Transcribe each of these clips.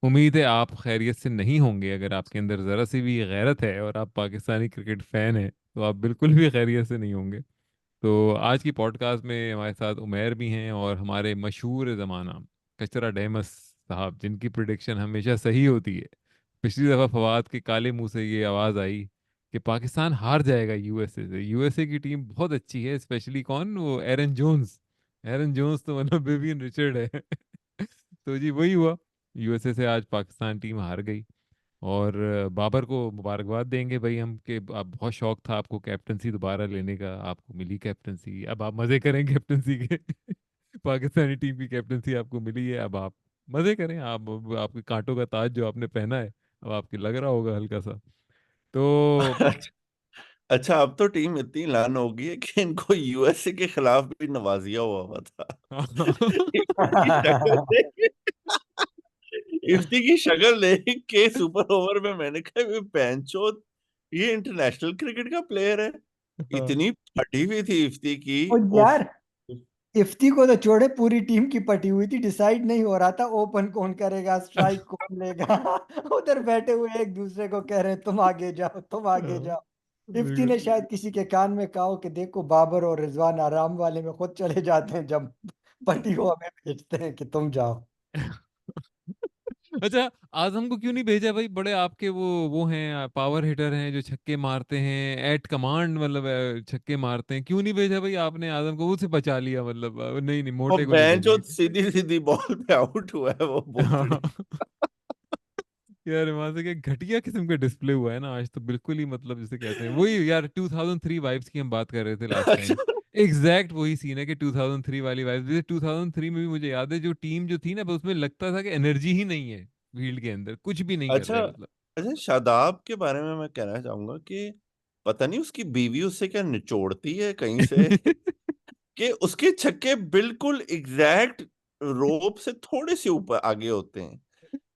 उम्मीद है आप खैरियत से नहीं होंगे। अगर आपके अंदर ज़रा सी भी गैरत है और आप पाकिस्तानी क्रिकेट फ़ैन हैं तो आप बिल्कुल भी खैरियत से नहीं होंगे। तो आज की पॉडकास्ट में हमारे साथ उमैर भी हैं और हमारे मशहूर ज़माना कचरा डेमस साहब, जिनकी प्रिडिक्शन हमेशा सही होती है। पिछली दफ़ा फवाद के काले मुंह से ये आवाज़ आई कि पाकिस्तान हार जाएगा यूएसए से। यूएसए की टीम बहुत अच्छी है, स्पेशली कौन, वो एरन जोन्स। एरन जोन्स तो मतलब विवियन रिचर्ड है। तो जी वही हुआ, यूएसए से आज पाकिस्तान टीम हार गई। और बाबर को मुबारकबाद देंगे भाई हम, कि आप बहुत शौक था आपको कैप्टनसी दोबारा लेने का, आपको मिली कैप्टनसी, अब आप मजे करें कैप्टनसी के। पाकिस्तानी टीम की कैप्टनसी आपको मिली है, अब आप मजे करें। आप आपके कांटों का ताज जो आपने पहना है अब आपके लग रहा होगा हल्का सा। तो अच्छा। अच्छा, अब तो टीम इतनी लान हो गई है कि इनको यूएसए के खिलाफ भी नवाजिया हुआ था। इफ्ती की शक्ल देख इफ्ती की शक्ल देख के सुपर ओवर में मैंने कहा ये पैंचो, ये इंटरनेशनल क्रिकेट का प्लेयर है। इतनी फटी हुई थी इफ्ती की। और उफ। यार, इफ्ती को तो छोड़े, पूरी टीम की पटी हुई थी, डिसाइड नहीं हो रहा था ओपन कौन करेगा, स्ट्राइक कौन लेगा। उधर बैठे हुए एक दूसरे को कह रहे हैं तुम आगे जाओ, तुम आगे जाओ। इफ्ती ने शायद किसी के कान में कहा हो कि देखो बाबर और रिजवान आराम वाले में खुद चले जाते हैं, जब पटी को हमें भेजते हैं कि तुम जाओ। अच्छा, आजम को क्यों नहीं भेजा भाई? बड़े आपके वो हैं, पावर हिटर हैं जो छक्के मारते हैं एट कमांड, मतलब छक्के मारते हैं। क्यों नहीं भेजा भाई आपने आजम को? उसे बचा लिया मतलब, नहीं नहीं, और मोटे को नहीं पैंचो भेजेंगे। सीधी सीधी बॉल पे आउट हुआ है वो भोसड़ी। यार वहां से क्या घटिया किस्म का डिस्प्ले हुआ है ना आज तो, बिल्कुल ही मतलब जिसे कहते हैं वही यार 2003 वाइब्स की हम बात कर रहे थे लास्ट टाइम। अच्छा। एग्जैक्ट वही सीन है कि 2003 वाली वाइब्स। जैसे 2003 में भी मुझे याद है जो टीम जो थी ना, बस उसमें लगता था कि एनर्जी ही नहीं है, फील्ड के अंदर कुछ भी नहीं कर अच्छा। रहे मतलब। अच्छा, शादाब के बारे में मैं कहना चाहूंगा कि पता नहीं उसकी बीवी उससे क्या निचोड़ती है कहीं से, कि उसके छक्के बिल्कुल एग्जैक्ट रोप से थोड़े से ऊपर आगे होते हैं,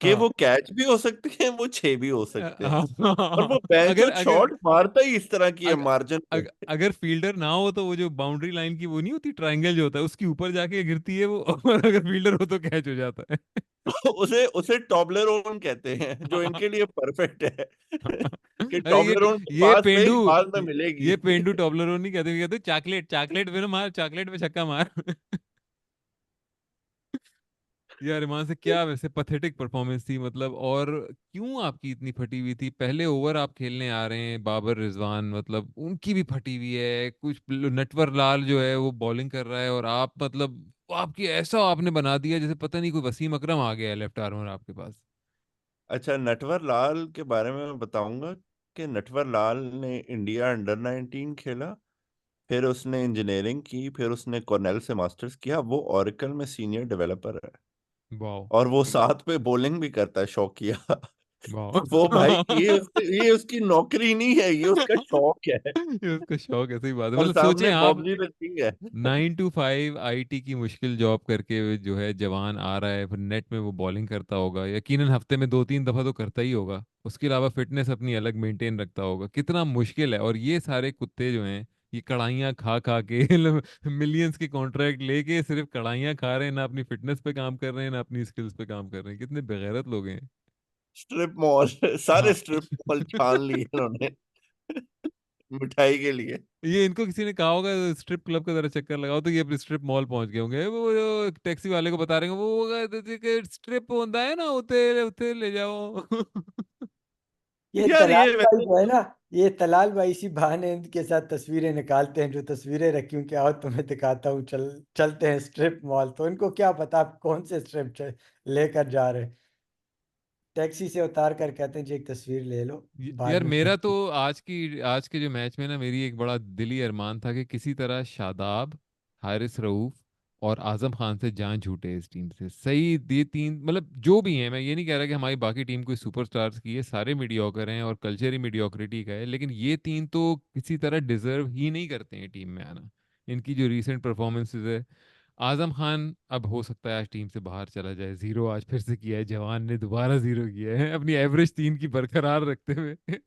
कि हाँ। वो कैच भी हो सकते हैं, वो छह भी हो सकते हैं। हाँ, और वो बेंचो अगर अगर शॉट मारता ही इस तरह की है अगर मार्जिन पे। अगर फील्डर ना हो तो वो जो बाउंड्री लाइन की वो नहीं होती, ट्रायंगल जो होता है उसके ऊपर जाके गिरती है वो। और अगर फील्डर हो तो कैच हो जाता है। उसे उसे टॉबलेरोन कहते हैं, जो इनके लिए परफेक्ट है। कि अरे टॉबलेरोन के ये पास पेंडु, एक बाल में मिलेगी। ये पेंडु टॉबलरोन नहीं कहते, कहते चॉकलेट, चॉकलेट पे ना मार, चॉकलेट पे छक्का मार। यार वहां से क्या वैसे पथेटिक परफॉर्मेंस थी मतलब। और क्यों आपकी इतनी फटी हुई थी? पहले ओवर आप खेलने आ रहे हैं, बाबर रिजवान मतलब उनकी भी फटी हुई है, कुछ नटवर लाल जो है वो बॉलिंग कर रहा है, और आप मतलब वो आपकी ऐसा आपने बना दिया जैसे पता नहीं कोई वसीम अकरम आ गया है लेफ्ट आर्मर आपके पास। अच्छा, नटवर लाल के बारे में मैं बताऊंगा कि नटवर लाल ने इंडिया अंडर 19 खेला, फिर उसने इंजीनियरिंग की, फिर उसने कॉर्नेल से मास्टर्स किया, वो ओरेकल में सीनियर डेवलपर है। वाह। और वो साथ पे बॉलिंग भी करता है, शौकिया। वाह। तो वो भाई, ये उसकी नौकरी नहीं है, ये उसका शौक है। ये उसका शौक है, सही बात है। और मतलब सोचें सामने आप, कॉबजी रखी है। 9 to 5 आईटी की मुश्किल जॉब करके जो है जवान आ रहा है, फिर नेट में वो बॉलिंग करता होगा, यकीनन हफ्ते में 2-3 दफा तो करता ही होगा। उसके अलावा फिटनेस अपनी अलग मेंटेन रखता होगा, कितना मुश्किल है। और ये सारे कुत्ते जो हैं ये कढ़ाइयाँ खा खा के मिलियंस के कॉन्ट्रैक्ट लेके सिर्फ कढ़ाइयाँ खा रहे हैं, ना अपनी फिटनेस पे काम कर रहे हैं ना अपनी स्किल्स पे काम कर रहे हैं। कितने बेगैरत लोग हैं। स्ट्रिप मॉल, सारे हाँ। स्ट्रिप मॉल छान लिए इन्होंने मिठाई के लिए। ये इनको किसी ने कहा होगा स्ट्रिप क्लब का जरा चक्कर लगाओ, तो ये अपने स्ट्रिप मॉल पहुंच गए होंगे। वो जो टैक्सी वाले को बता रहे हैं वो स्ट्रिप होता है ना, उते उते ले जाओ। ये यार तलाल ये भाई वैसे, जो है ना, ये तलाल भाई इसी बहाने इनके साथ तस्वीरें निकालते हैं, जो तस्वीरें रखी हूँ, क्या हो तुम्हें दिखाता हूँ, चलते हैं स्ट्रिप मॉल। तो इनको क्या पता आप कौन से स्ट्रिप लेकर जा रहे हैं। टैक्सी से उतार कर कहते हैं जी एक तस्वीर ले लो, बाद यार में मेरा तो फिर। आज के जो मैच में ना मेरी एक बड़ा दिली अरमान था कि किसी तरह शादाब, हारिस रऊफ और आजम खान से जान छूटे इस टीम से। सही, ये तीन मतलब जो भी हैं, मैं ये नहीं कह रहा कि हमारी बाकी टीम कोई सुपरस्टार्स की है, सारे मीडियोकर हैं और कल्चर ही मीडियोक्रिटी का है, लेकिन ये तीन तो किसी तरह डिजर्व ही नहीं करते हैं टीम में आना। इनकी जो रीसेंट परफॉर्मेंसेज है, आजम खान अब हो सकता है आज टीम से बाहर चला जाए, जीरो आज फिर से किया है जवान ने, दोबारा जीरो किया है अपनी एवरेज 3 की बरकरार रखते हुए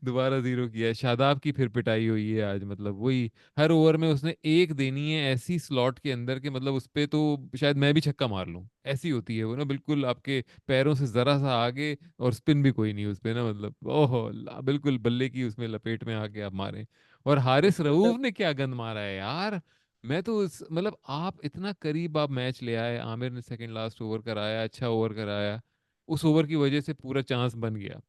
दोबारा जीरो किया है। शादाब की फिर पिटाई हुई है आज, मतलब वही हर ओवर में उसने एक देनी है ऐसी स्लॉट के अंदर के, मतलब उस पे तो शायद मैं भी छक्का मार लूं, ऐसी होती है वो ना, बिल्कुल आपके पैरों से जरा सा आगे, और स्पिन भी कोई नहीं उस पे ना, मतलब ओहो बिल्कुल बल्ले की उसमें लपेट में आके आप मारे। और हारिस रऊफ मतलब ने क्या गंद मारा है यार। मैं तो मतलब आप इतना करीब आप मैच ले आए, आमिर ने सेकंड लास्ट ओवर कराया, अच्छा ओवर कराया, उस ओवर की वजह से पूरा चांस बन गया।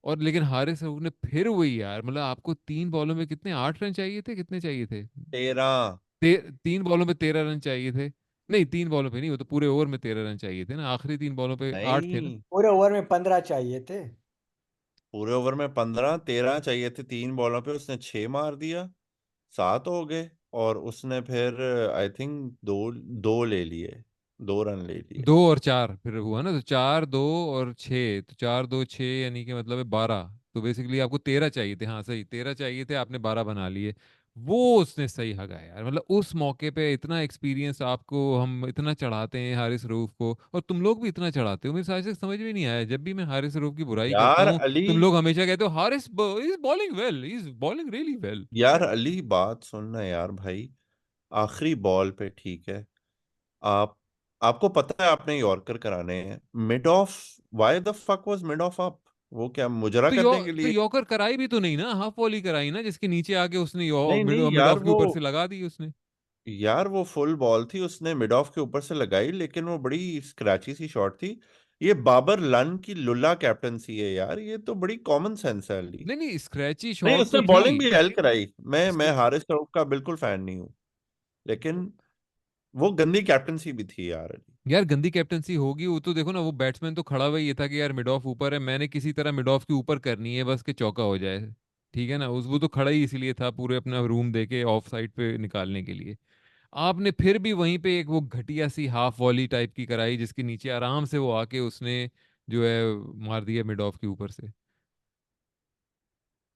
और लेकिन हारिस रऊफ ने फिर वही यार, मतलब आपको 3 बॉलों में कितने, 8 रन चाहिए थे, कितने चाहिए थे? 13। 3 बॉलों में 13 रन चाहिए थे। नहीं 3 बॉलों पे नहीं, वो तो पूरे ओवर में 13 रन चाहिए थे ना, आखिरी 3 बॉलों पे 8 थे ना। नहीं, पूरे ओवर में 15 चाहिए थे। पूरे ओवर में 15, 13 चाहिए थे। 3 बॉलों पे उसने 6 मार दिया, 7 हो गए। और उसने फिर आई थिंक दो दो ले लिए, 2 रन ले लिए। 2 और 4 फिर हुआ ना, तो 4 2 और 6, तो 4 2 6 यानी कि मतलब है 12। तो बेसिकली आपको 13 चाहिए थे, हाँ सही 13 चाहिए थे, आपने 12 बना लिए। वो उसने सही हगा यार, मतलब उस मौके पे इतना एक्सपीरियंस आपको हम इतना चढ़ाते हैं हारिस रऊफ को, और तुम लोग भी इतना चढ़ाते हो, मेरे साथ से समझ में नहीं आया, जब भी मैं हारिस रऊफ की बुराई करता यार हूँ अली, तुम लोग हमेशा कहते हो Haris is bowling well, is bowling really well. यार अली बात सुनना यार भाई। आखिरी बॉल पे ठीक है, आप आपको पता है आपने यॉर्कर कराने हैं mid of. Why the fuck was mid of up? वो क्या मुजरा करने के तो लिए? यॉर्कर कराई भी तो नहीं ना, हाफ वॉली कराई ना, जिसके नीचे आके उसने नहीं मिड नहीं मिड यार, ऑफ के वो ऊपर से लगा दी उसने। यार वो फुल बॉल थी, उसने मिड ऑफ के ऊपर से लगाई, लेकिन वो बड़ी स्क्रैची सी शॉट थी। ये बाबर लन की लुल्ला कैप्टनसी है यार, ये तो बड़ी कॉमन सेंस है अली। नहीं नहीं स्क्रैची नहीं, शॉट तो उसने थी। बॉलिंग भी हेल कराई। मैं स्क्र- हारिस रऊफ का बिल्कुल फैन नहीं हूँ, लेकिन वो गंदी कैप्टनसी भी थी यार अली। यार गंदी कैप्टनसी होगी, वो तो देखो ना, वो बैट्समैन तो खड़ा हुआ ही ये था कि यार मिड ऑफ ऊपर है, मैंने किसी तरह मिड ऑफ के ऊपर करनी है बस कि चौका हो जाए। ठीक है ना, उस वो तो खड़ा ही इसलिए था पूरे अपना रूम दे के ऑफ साइड पे निकालने के लिए। आपने फिर भी वहीं पे एक वो घटिया सी हाफ वॉली टाइप की कराई, जिसके नीचे आराम से वो आके उसने जो है मार दिया मिड ऑफ के ऊपर से।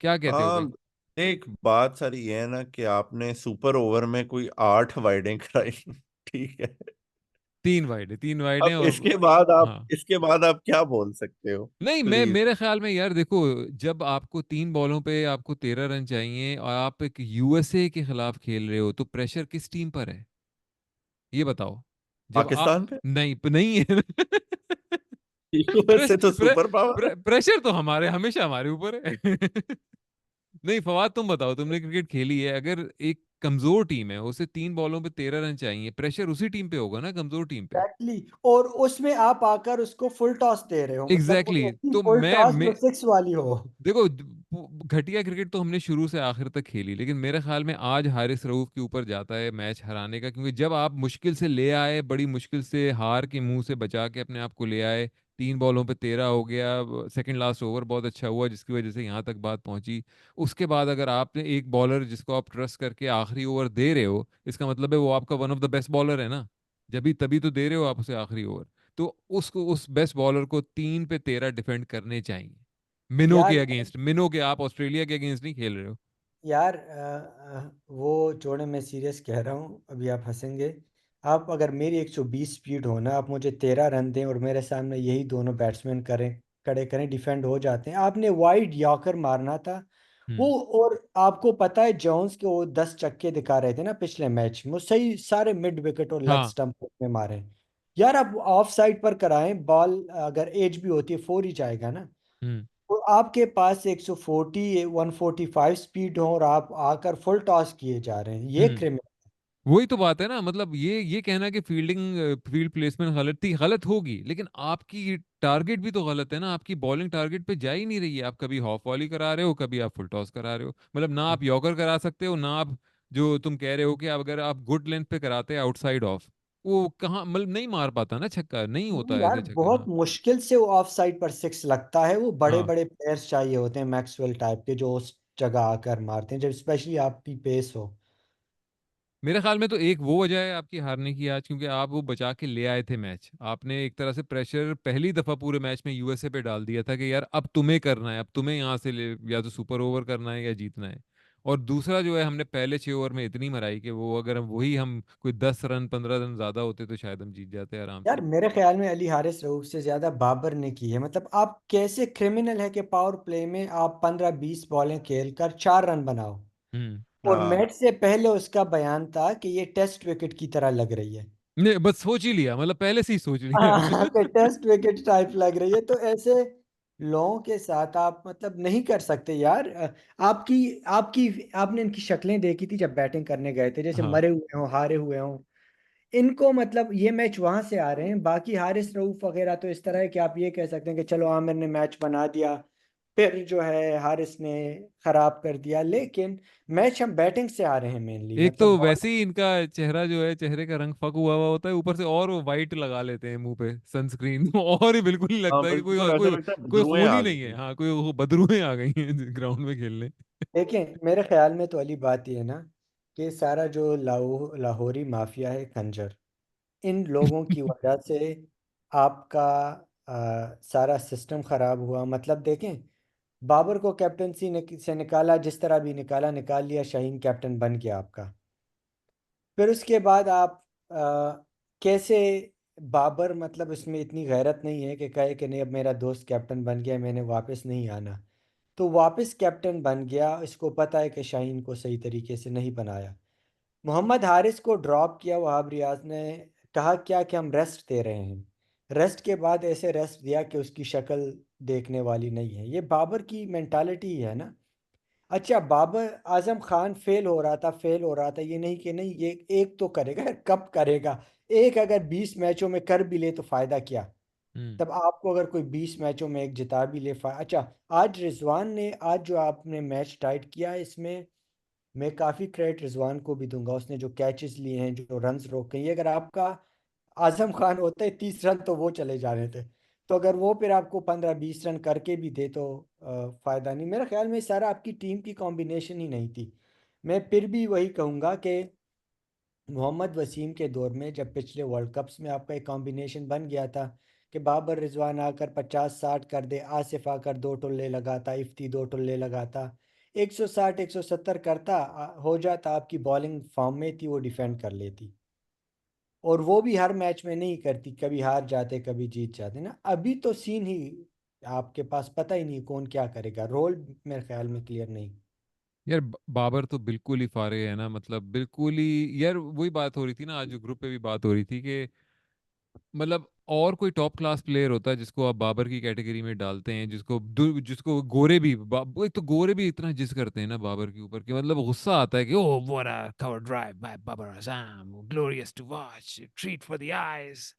क्या कहते हो भाई? हाँ, एक बात सारी ये है ना कि आपने सुपर ओवर में कोई 8 वाइडें कराई ठीक है। 3 वाइड है, 3 वाइड है अब और हाँ। इसके बाद आप क्या बोल सकते हो? नहीं मैं प्लीज। मेरे ख्याल में यार देखो, जब आपको 3 बॉलों पे आपको 13 रन चाहिए और आप एक यूएसए के खिलाफ खेल रहे हो, तो प्रेशर किस टीम पर है ये बताओ। जब आप पाकिस्तान पे नहीं नहीं है यूएसए तो सुपर पावर है। प्रेशर तो हमारे हमेशा हमारे ऊपर है नहीं फवाद तुम बताओ, तुमने क्रिकेट खेली है, अगर एक कमजोर टीम है उसे 3 बॉलों पे 13 रन चाहिए, प्रेशर उसी टीम पे होगा ना, कमजोर टीम पे। एग्जैक्टली। और उसमें आप आकर उसको फुल टॉस दे रहे हो, मतलब एग्जैक्टली कोई exactly. ऐसी तो फुल टॉस मैं जो सिक्स वाली हो। देखो घटिया क्रिकेट तो हमने शुरू से आखिर तक खेली, लेकिन मेरे ख्याल में आज हारिस रऊफ के ऊपर जाता है मैच हराने का, क्योंकि जब आप मुश्किल से ले आए, बड़ी मुश्किल से हार के मुंह से बचा के अपने आप को ले आए, 3 बॉलों पे 13 हो गया, सेकंड लास्ट ओवर बहुत अच्छा हुआ जिसकी वजह से यहाँ तक बात पहुंची। उसके बाद अगर आपने एक बॉलर जिसको आप ट्रस्ट करके आखिरी ओवर दे रहे हो, इसका मतलब है वो आपका one of the best bowler है ना, जब तभी तो दे रहे हो आप उसे आखिरी ओवर। तो उसको उस बेस्ट बॉलर को 3 पे 13 डिफेंड करने चाहिए, मिनो के यार अगेंस्ट, मिनो के, आप ऑस्ट्रेलिया के अगेंस्ट नहीं खेल रहे हो। यार वो जोड़े मैं सीरियस कह रहा हूँ, अभी आप हंसेंगे। आप अगर मेरी 120 स्पीड हो ना, आप मुझे 13 रन दें और मेरे सामने यही दोनों बैट्समैन करें, खड़े करें, डिफेंड हो जाते हैं। आपने वाइड यॉर्कर मारना था वो। हम्म। और आपको पता है जोन्स के वो 10 चक्के दिखा रहे थे ना पिछले मैच में, वो सही सारे मिड विकेट और लेग हाँ। स्टंप में मारे। यार आप ऑफ साइड पर कराएं बॉल, अगर एज भी होती है 4 ही जाएगा ना। हम्म। तो आपके पास 140 145 स्पीड हो और आप आकर फुल टॉस किए जा रहे हैं, ये हम्म। क्रिमिनल। वही तो बात है ना, मतलब ये कहना कि फील्ड प्लेसमेंट गलत थी, गलत होगी, लेकिन आपकी टारगेट भी तो गलत है ना, आपकी बॉलिंग टारगेट पे जा ही नहीं रही है, आप कभी हॉफ वॉली करा रहे हो, कभी आप फुल टॉस करा रहे हो, मतलब ना आप यॉर्कर करा सकते हो ना आप, जो तुम कह रहे हो कि आप अगर आप गुड लेंथ पे कराते हैं आउटसाइड ऑफ, वो कहाँ, मतलब नहीं मार पाता ना छक्का, नहीं होता यार ऐसे छक्का, बहुत हाँ। मुश्किल से वो ऑफ साइड पर सिक्स लगता है, वो बड़े हाँ बड़े प्लेयर्स चाहिए होते हैं मैक्सवेल टाइप के जो उस जगह आकर मारते हैं, जब स्पेशली आपकी पेस हो। मेरे ख्याल में तो एक वो वजह है आपकी हारने की आज, क्योंकि आप वो बचा के ले आए थे मैच, आपने एक तरह से प्रेशर पहली दफा पूरे मैच में यूएसए पे डाल दिया था कि यार अब तुम्हें करना है, अब तुम्हें यहाँ से ले या तो सुपर ओवर करना है या जीतना है। और दूसरा जो है, हमने पहले 6 ओवर में इतनी मराई कि वो अगर हम कोई 10 रन 15 रन ज्यादा होते तो शायद हम जीत जाते आराम यार से। मेरे ख्याल में अली हारिस रऊफ से ज्यादा बाबर ने की है। मतलब आप कैसे क्रिमिनल है कि पावर प्ले में आप 15-20 बॉलें खेल कर 4 रन बनाओ। हम्म। और हाँ मैच से पहले उसका बयान था कि ये टेस्ट विकेट की तरह लग रही है। नहीं, बस सोच ही लिया, मतलब पहले से ही सोच लिया। हाँ कि टेस्ट विकेट टाइप लग रही है। तो ऐसे लोगों के साथ आप मतलब नहीं कर सकते यार। आपकी आपकी आपने इनकी शक्लें देखी थी जब बैटिंग करने गए थे, जैसे हाँ। मरे हुए हों, हारे हुए हों। इनको मतलब ये मैच वहां से आ रहे हैं। बाकी हारिस रऊफ वगैरह तो इस तरह है कि आप ये कह सकते हैं कि चलो आमिर ने मैच बना दिया, फिर जो है हारिस ने खराब कर दिया। लेकिन मैच हम बैटिंग से आ रहे हैं मेनली, एक तो मतलब बॉल। वैसे ही इनका चेहरा जो है, चेहरे का रंग फक हुआ हुआ होता है, ऊपर से और वो वाइट लगा लेते हैं मुंह पे सनस्क्रीन। और ही बिल्कुल नहीं हाँ, लगता है कि कोई बिल्कुल ऐसा कोई लगता है कोई बदरुएं खून ही आ नहीं है। गई। हाँ, कोई वो बदरूहें आ गई हैं ग्राउंड में खेलने। देखें मेरे ख्याल में तो अली बात ये है ना कि सारा जो लाहौरी माफिया है खंजर, इन लोगों की वजह से आपका सारा सिस्टम खराब हुआ। मतलब देखें, बाबर को कैप्टनसी से निकाला, जिस तरह भी निकाला निकाल लिया, शाहीन कैप्टन बन गया आपका। फिर उसके बाद आप कैसे बाबर मतलब इसमें इतनी गैरत नहीं है कि कहे कि नहीं अब मेरा दोस्त कैप्टन बन गया, मैंने वापस नहीं आना। तो वापस कैप्टन बन गया। इसको पता है कि शाहीन को सही तरीके से नहीं बनाया। मोहम्मद हारिस को ड्रॉप किया वहाब रियाज ने। कहा क्या कि हम रेस्ट दे रहे हैं। रेस्ट के बाद ऐसे रेस्ट दिया कि उसकी शक्ल देखने वाली नहीं है। ये बाबर की मेंटालिटी है ना। अच्छा, बाबर आजम खान फेल हो रहा था, फेल हो रहा था, ये नहीं कि नहीं ये एक तो करेगा। कब करेगा? एक अगर 20 मैचों में कर भी ले तो फायदा क्या? हम्म। तब आपको अगर कोई 20 मैचों में एक जिता भी ले अच्छा, आज रिजवान ने आज जो आपने मैच टाइट किया है, इसमें मैं काफ़ी क्रेडिट रिजवान को भी दूंगा। उसने जो कैचेस लिए हैं, जो रन्स रोके हैं, ये अगर आपका आजम खान होते 30 रन तो वो चले जाने थे। तो अगर वो फिर आपको 15-20 रन करके भी दे तो फायदा नहीं। मेरे ख्याल में सारा आपकी टीम की कॉम्बिनेशन ही नहीं थी। मैं फिर भी वही कहूंगा कि मोहम्मद वसीम के दौर में जब पिछले वर्ल्ड कप्स में आपका एक कॉम्बिनेशन बन गया था कि बाबर रिजवान आकर 50-60 कर दे, आसिफ आकर 2 टुल्ले लगाता, इफ्ती 2 टुल्ले लगाता, 160-170 करता, हो जाता। आपकी बॉलिंग फॉर्म में थी, वो डिफेंड कर लेती। और वो भी हर मैच में नहीं करती, कभी हार जाते कभी जीत जाते ना। अभी तो सीन ही आपके पास पता ही नहीं कौन क्या करेगा। रोल मेरे ख्याल में क्लियर नहीं। यार बाबर तो बिल्कुल ही फारे है ना, मतलब बिल्कुल ही। यार वही बात हो रही थी ना, आज ग्रुप पे भी बात हो रही थी कि मतलब और कोई टॉप क्लास प्लेयर होता है जिसको आप बाबर की कैटेगरी में डालते हैं, जिसको गोरे भी एक तो गोरे भी इतना जिस करते हैं ना बाबर के ऊपर कि मतलब गुस्सा आता है कि oh what a cover drive by Babar Azam, glorious to watch, treat for the eyes.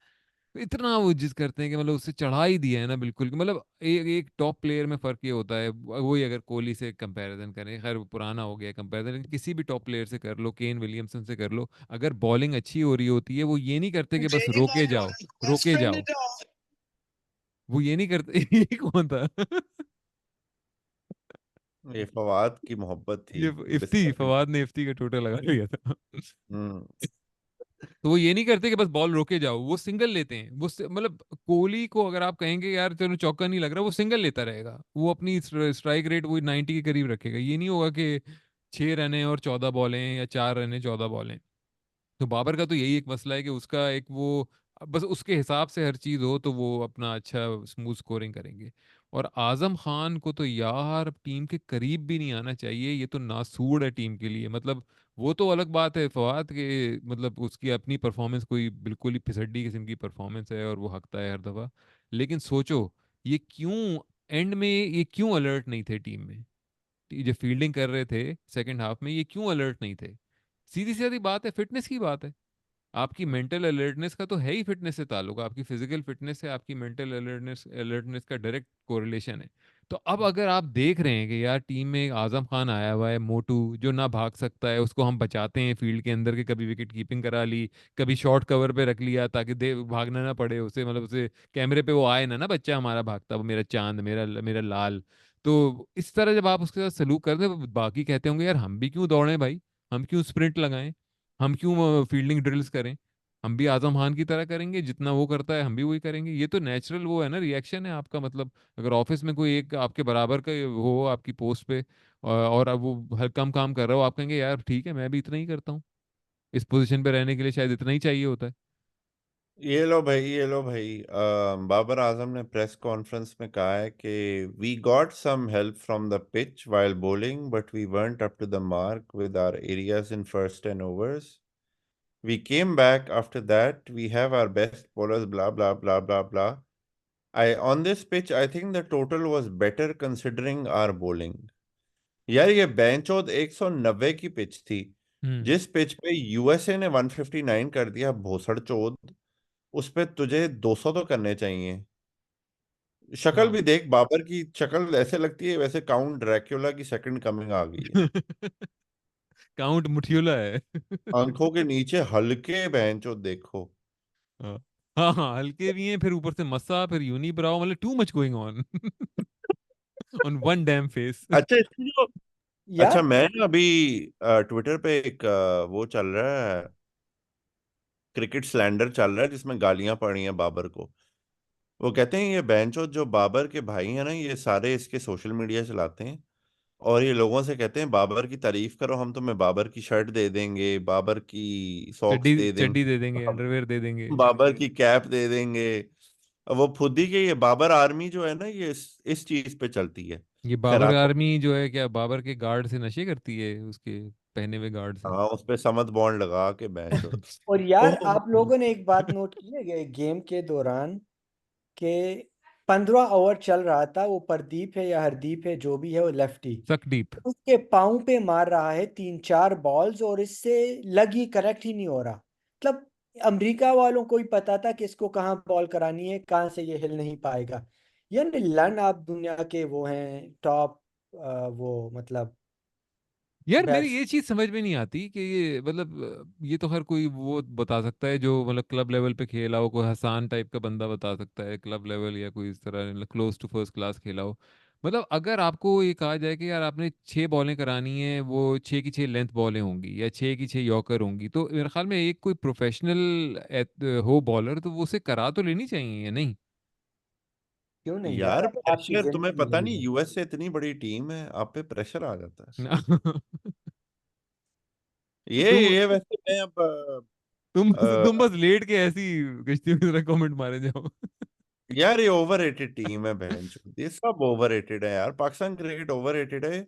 इतना वो जिस करते हैं कि मतलब उससे चढ़ा ही दिया है ना बिल्कुल, कि मतलब एक एक टॉप प्लेयर में फर्क ये होता है। वही अगर कोहली से कंपैरिजन करें, खैर वो पुराना हो गया कंपैरिजन, लेकिन किसी भी टॉप प्लेयर से कर लो, केन विलियमसन से कर लो, अगर बॉलिंग अच्छी हो रही होती है वो ये नहीं करते कि बस रोके जाओ, रोके जाओ। वो ये नहीं करते। ये कौन था? ये फवाद की मोहब्बत थी ये इफ्ती, बिस्तर पे। फवाद ने इफ्ती का टोटल लगा लिया था। हम्म। तो वो ये नहीं करते कि बस बॉल रोके जाओ, वो सिंगल लेते हैं। मतलब कोहली को अगर आप कहेंगे यार चलो चौका नहीं लग रहा, वो सिंगल लेता रहेगा। वो अपनी स्ट्राइक रेट वही 90 के करीब रखेगा। ये नहीं होगा कि 6 रन है और 14 बॉलें या 4 रन है 14 बॉलें। तो बाबर का तो यही एक मसला है कि उसका एक वो बस उसके हिसाब से हर चीज हो तो वो अपना अच्छा स्मूथ स्कोरिंग करेंगे। और आजम खान को तो यार टीम के करीब भी नहीं आना चाहिए, ये तो नासूड़ है टीम के लिए। मतलब वो तो अलग बात है फवाद के, मतलब उसकी अपनी परफॉर्मेंस कोई बिल्कुल ही फिसड्डी किस्म की परफॉर्मेंस है और वो हकता है हर दफा। लेकिन सोचो ये क्यों एंड में ये क्यों अलर्ट नहीं थे टीम में, जो फील्डिंग कर रहे थे सेकंड हाफ में, ये क्यों अलर्ट नहीं थे? सीधी सीधी बात है, फिटनेस की बात है। आपकी मेंटल अलर्टनेस का तो है ही फिटनेस से ताल्लुक, आपकी फिजिकल फिटनेस से आपकी मेंटल अलर्टनेस अलर्टनेस का डायरेक्ट कोरिलेशन है। तो अब अगर आप देख रहे हैं कि यार टीम में एक आजम खान आया हुआ है मोटू, जो ना भाग सकता है, उसको हम बचाते हैं फील्ड के अंदर के, कभी विकेट कीपिंग करा ली, कभी शॉर्ट कवर पे रख लिया ताकि दे भागना ना पड़े उसे, मतलब उसे कैमरे पे वो आए ना ना बच्चा हमारा भागता, वो मेरा चांद, मेरा मेरा लाल। तो इस तरह जब आप उसके साथ सलूक करते हैं, बाकी कहते होंगे यार हम भी क्यों दौड़ें भाई, हम क्यों स्प्रिंट लगाएं, हम क्यों फील्डिंग ड्रिल्स करें। हम भी आजम खान की तरह करेंगे, जितना वो करता है हम भी वही करेंगे। ये तो नेचुरल वो है ना, रिएक्शन है आपका। मतलब अगर ऑफिस में कोई एक आपके बराबर का हो आपकी पोस्ट पे, और अब वो हर कम काम कर रहा हो, आप कहेंगे यार ठीक है मैं भी इतना ही करता हूँ। इस पोजीशन पे रहने के लिए शायद इतना ही चाहिए होता है। ये लो भाई, ये लो भाई, बाबर आजम ने प्रेस कॉन्फ्रेंस में कहा है कि we got some help from the pitch while bowling but we weren't up to the mark with our areas in first 10 overs. We came back after that. We have our best bowlers, blah, blah, blah, blah, blah. On this pitch, I think the total was better considering our bowling. यार ये बेंचोद 190 की pitch थी, हम्म। जिस pitch पे USA ने 159 कर दिया भोसड़ चोद, उस पे तुझे 200 तो करने चाहिए। शक्ल हाँ। भी देख, बाबर की शक्ल ऐसे लगती है वैसे काउंट ड्रैक्युला की सेकंड कमिंग आ गई है। काउंट मुठियोला है। आंखों के नीचे हल्के बेंचोद देखो। हाँ हाँ हाँ, हल्के भी हैं, फिर ऊपर से मस्सा, फिर यूनिब्राउ, मतलब too much going on on one dam face. अच्छा इसकी जो अच्छा, यार मैं ना अभी ट्विटर पे एक वो चल रहा है, क्रिकेट स्लैंडर चल रहा है जिसमें गालियां पड़ी हैं बाबर को। वो कहते हैं ये बेंचो जो बाबर के भाई हैं ना, ये सारे इसके सोशल मीडिया चलाते हैं और ये लोगों से कहते हैं बाबर की तारीफ करो, हम तुम्हें बाबर की शर्ट दे देंगे, बाबर की सॉक्स चड्डी दे चड्डी देंगे, दे देंगे, अंडरवेयर दे देंगे। बाबर की कैप दे देंगे। अब वो खुद ही के ये बाबर आर्मी जो है ना, ये इस चीज पे चलती है। ये खैर बाबर आपको, आर्मी जो है, क्या बाबर के गार्ड से नशे करती है, उसके पहने हुए गार्ड से? हाँ, उस पे समद बॉन्ड लगा के बेंच हो। और यार तो आप लोगों ने एक बात नोट की है कि गेम के दौरान के 15 ओवर चल रहा था, वो प्रदीप है या हरदीप है जो भी है, वो लेफ्टी सकदीप। उसके पाँव पे मार रहा है 3 4 बॉल्स और इससे लगी करेक्ट ही नहीं हो रहा। मतलब अमेरिका वालों को ही पता था कि इसको कहाँ बॉल करानी है, कहाँ से ये हिल नहीं पाएगा। यानी लन आप दुनिया के वो हैं टॉप, वो मतलब यार मेरी बैट्स। ये चीज समझ में नहीं आती कि ये मतलब ये तो हर कोई वो बता सकता है जो मतलब क्लब लेवल पे खेला हो, कोई हसान टाइप का बंदा बता सकता है क्लब लेवल या कोई इस तरह क्लोज टू फर्स्ट क्लास खेला हो। मतलब अगर आपको ये कहा जाए कि यार आपने 6 बॉलें करानी है, वो 6 की 6 लेंथ बॉलें होंगी या 6 की 6 यॉर्कर होंगी, तो मेरे ख्याल में एक कोई प्रोफेशनल हो बॉलर तो वो उसे करा तो लेनी चाहिए या नहीं? क्यों नहीं यार, यार अगर आपकी प्रेशर, तुम्हें जिंदगी पता यही नहीं है। यूएस से इतनी बड़ी टीम है, आप पे प्रेशर आ जाता है। तुम ये वैसे मैं अब तुम अ, बस लेट के ऐसी गश्तियों की तरह कमेंट मारे जाओ। यार ये ओवररेटेड टीम है बहन, ये सब ओवररेटेड है यार, पाकिस्तान क्रिकेट ओवररेटेड है।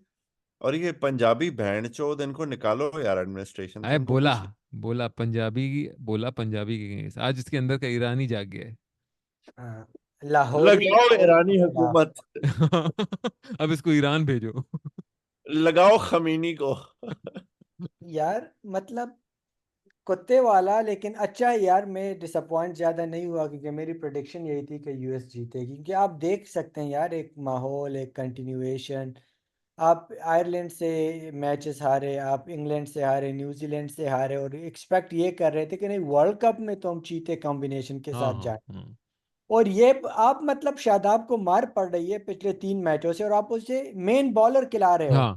और ये पंजाबी बहन चोद, इनको निकालो यार एडमिनिस्ट्रेशन से, आए इनको बोला, कुछ बोला पंजाबी, बोला पंजाबी के अगेंस्ट। आज इसके अंदर का ईरानी जाग गया है। हाँ, लाहौरी लगाओ लाहौरी के ईरानी खिलाफ। हुकूमत, अब इसको ईरान भेजो। लगाओ खमीनी को। यार मतलब कुत्ते वाला, लेकिन अच्छा है यार, मैं डिसअपॉइंट ज़्यादा नहीं हुआ क्योंकि मेरी प्रोडिक्शन यही थी कि यूएस जीतेगी। क्योंकि आप देख सकते हैं यार, एक माहौल, एक कंटिन्यूएशन। आप आयरलैंड से मैचेस हारे, आप इंग्लैंड से हारे, न्यूजीलैंड से हारे, और एक्सपेक्ट ये कर रहे थे कि नहीं वर्ल्ड कप में तो हम चीते कॉम्बिनेशन के हाँ साथ हाँ जाए। हाँ और ये आप मतलब शादाब को मार पड़ रही है पिछले 3 मैचों से और आप उसे मेन बॉलर खिला रहे हो। हाँ।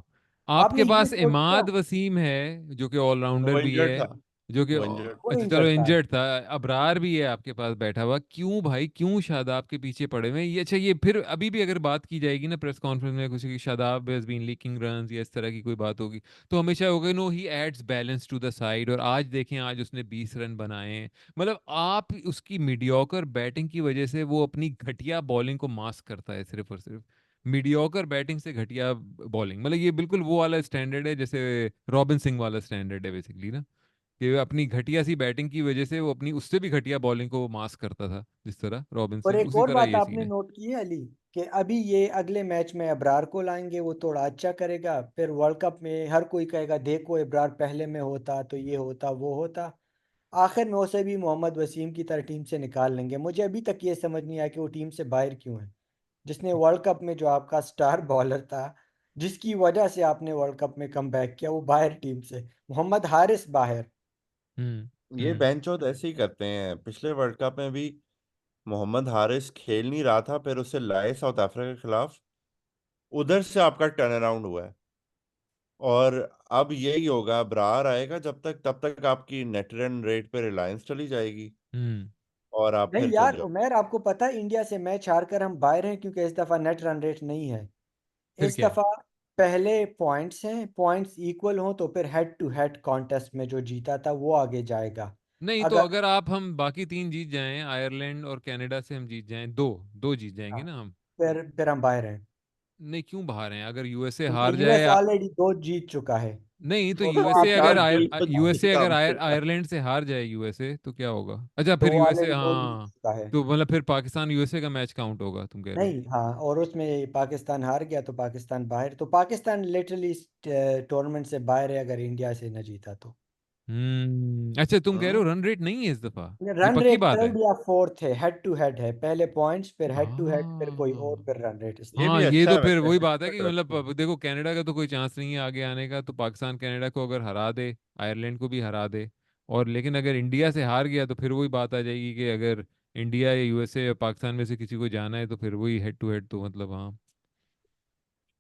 आपके आपने ये पास सोचा? इमाद वसीम है जो कि ऑलराउंडर वो भी इंजर्ड है, था, जो कि वो इंजर्ड। वो अच्छा चलो इंजर्ड था। इंजर्ड था। अबरार भी है आपके पास बैठा हुआ, क्यों भाई क्यों शादाब के पीछे पड़े हुए हैं? ये अच्छा, ये फिर अभी भी अगर बात की जाएगी ना प्रेस कॉन्फ्रेंस में कुछ कि Shadab has been leaking runs या इस तरह की कोई बात होगी, तो हमेशा होगा no he adds balance to the side. और आज देखें, आज उसने 20 रन बनाए हैं। मतलब आप उसकी मीडियोकर बैटिंग की वजह से वो अपनी घटिया बॉलिंग को मास्क करता है, सिर्फ और सिर्फ मीडियोकर बैटिंग से घटिया बॉलिंग। मतलब ये बिल्कुल वो वाला स्टैंडर्ड है जैसे रॉबिन सिंह वाला स्टैंडर्ड है बेसिकली ना, कि वो अपनी घटिया सी बैटिंग की वजह से वो अपनी उससे भी घटिया बॉलिंग को मास्क करता था, जिस तरह रॉबिन और सिंह, एक उसी और तरह बात ये सीन आपने है। नोट की है अली, कि अभी ये अगले मैच में अबरार को लाएंगे, वो थोड़ा अच्छा करेगा, फिर वर्ल्ड कप में हर कोई कहेगा देखो अबरार पहले में होता तो ये होता वो होता। आखिर में उसे भी मोहम्मद वसीम की तरह टीम से निकाल लेंगे। मुझे अभी तक ये समझ नहीं आया कि वो टीम से बाहर क्यों है, जिसने वर्ल्ड कप में जो आपका स्टार बॉलर था, जिसकी वजह से आपने वर्ल्ड कप में कम बैक किया, वो बाहर टीम से। मोहम्मद हारिस बाहर। हम्म। ये हम्म। बेंचोद ऐसे ही करते हैं, पिछले वर्ल्ड कप में भी मोहम्मद हारिस खेल नहीं रहा था, फिर उसे लाए साउथ अफ्रीका के खिलाफ, उधर से आपका टर्न अराउंड हुआ है। और अब यही होगा, ब्रार आएगा जब तक, तब तक आपकी नेट रन रेट पे रिलायंस चली जाएगी हम्म। और आप नहीं फिर चल यार जाओ। उमेर, आपको पता है इंडिया से मैच हारकर हम बाहर हैं, क्योंकि इस दफा नेट रन रेट नहीं है। फिर इस क्या है? दफा पहले पॉइंट्स हैं, पॉइंट्स इक्वल हों तो फिर हेड टू हेड कॉन्टेस्ट में जो जीता था वो आगे जाएगा। नहीं तो अगर अगर आप हम बाकी तीन जीत जाएं, आयरलैंड और कनाडा से हम जीत जाएं, दो दो जीत जाएंगे हाँ, ना हम। फिर हम बाहर हैं, नहीं, क्यों बाहर हैं? अगर यूएसए हार क्योंकि जाए यूएस ऑलरेडी दो जीत चुका है। नहीं तो तो यूएसए आप अगर यार दिल तो यूएसए जीतेगा अगर हमारे साथ। आयरलैंड से हार जाए यूएसए तो क्या होगा? अच्छा, तो फिर यूएसए, ऑलरेडी दो जीत हाँ। चुका है। तो मतलब फिर पाकिस्तान यूएसए का मैच काउंट होगा, तुम कह रहे हो? नहीं, हाँ, और उसमें पाकिस्तान हार गया तो पाकिस्तान बाहर, तो पाकिस्तान लिटरली इस टूर्नामेंट से बाहर है अगर इंडिया से न जीता तो। अच्छा, तुम कह रहे हो हम्म। रन रेट नहीं है इस दफा? ये रन पक्की रेट बात थर्ड है? या फोर्थ है, हेड टू हेड है, पहले पॉइंट्स फिर हेड टू हेड फिर कोई और हाँ। फिर रन रेट इस ये तरह। भी हाँ, ये अच्छा तो है फिर वैसे, वही बात है कि मतलब इंटरेस्टिंग। अब देखो, कनाडा का तो कोई चांस नहीं है आगे आने का, तो पाकिस्तान कनाडा को अगर हरा दे, आयरलैंड को भी हरा दे, और लेकिन अगर इंडिया से हार गया तो फिर वही बात आ जाएगी कि अगर इंडिया या यूएसए या पाकिस्तान में से किसी को जाना है तो फिर वही हेड टू हेड, तो मतलब हाँ।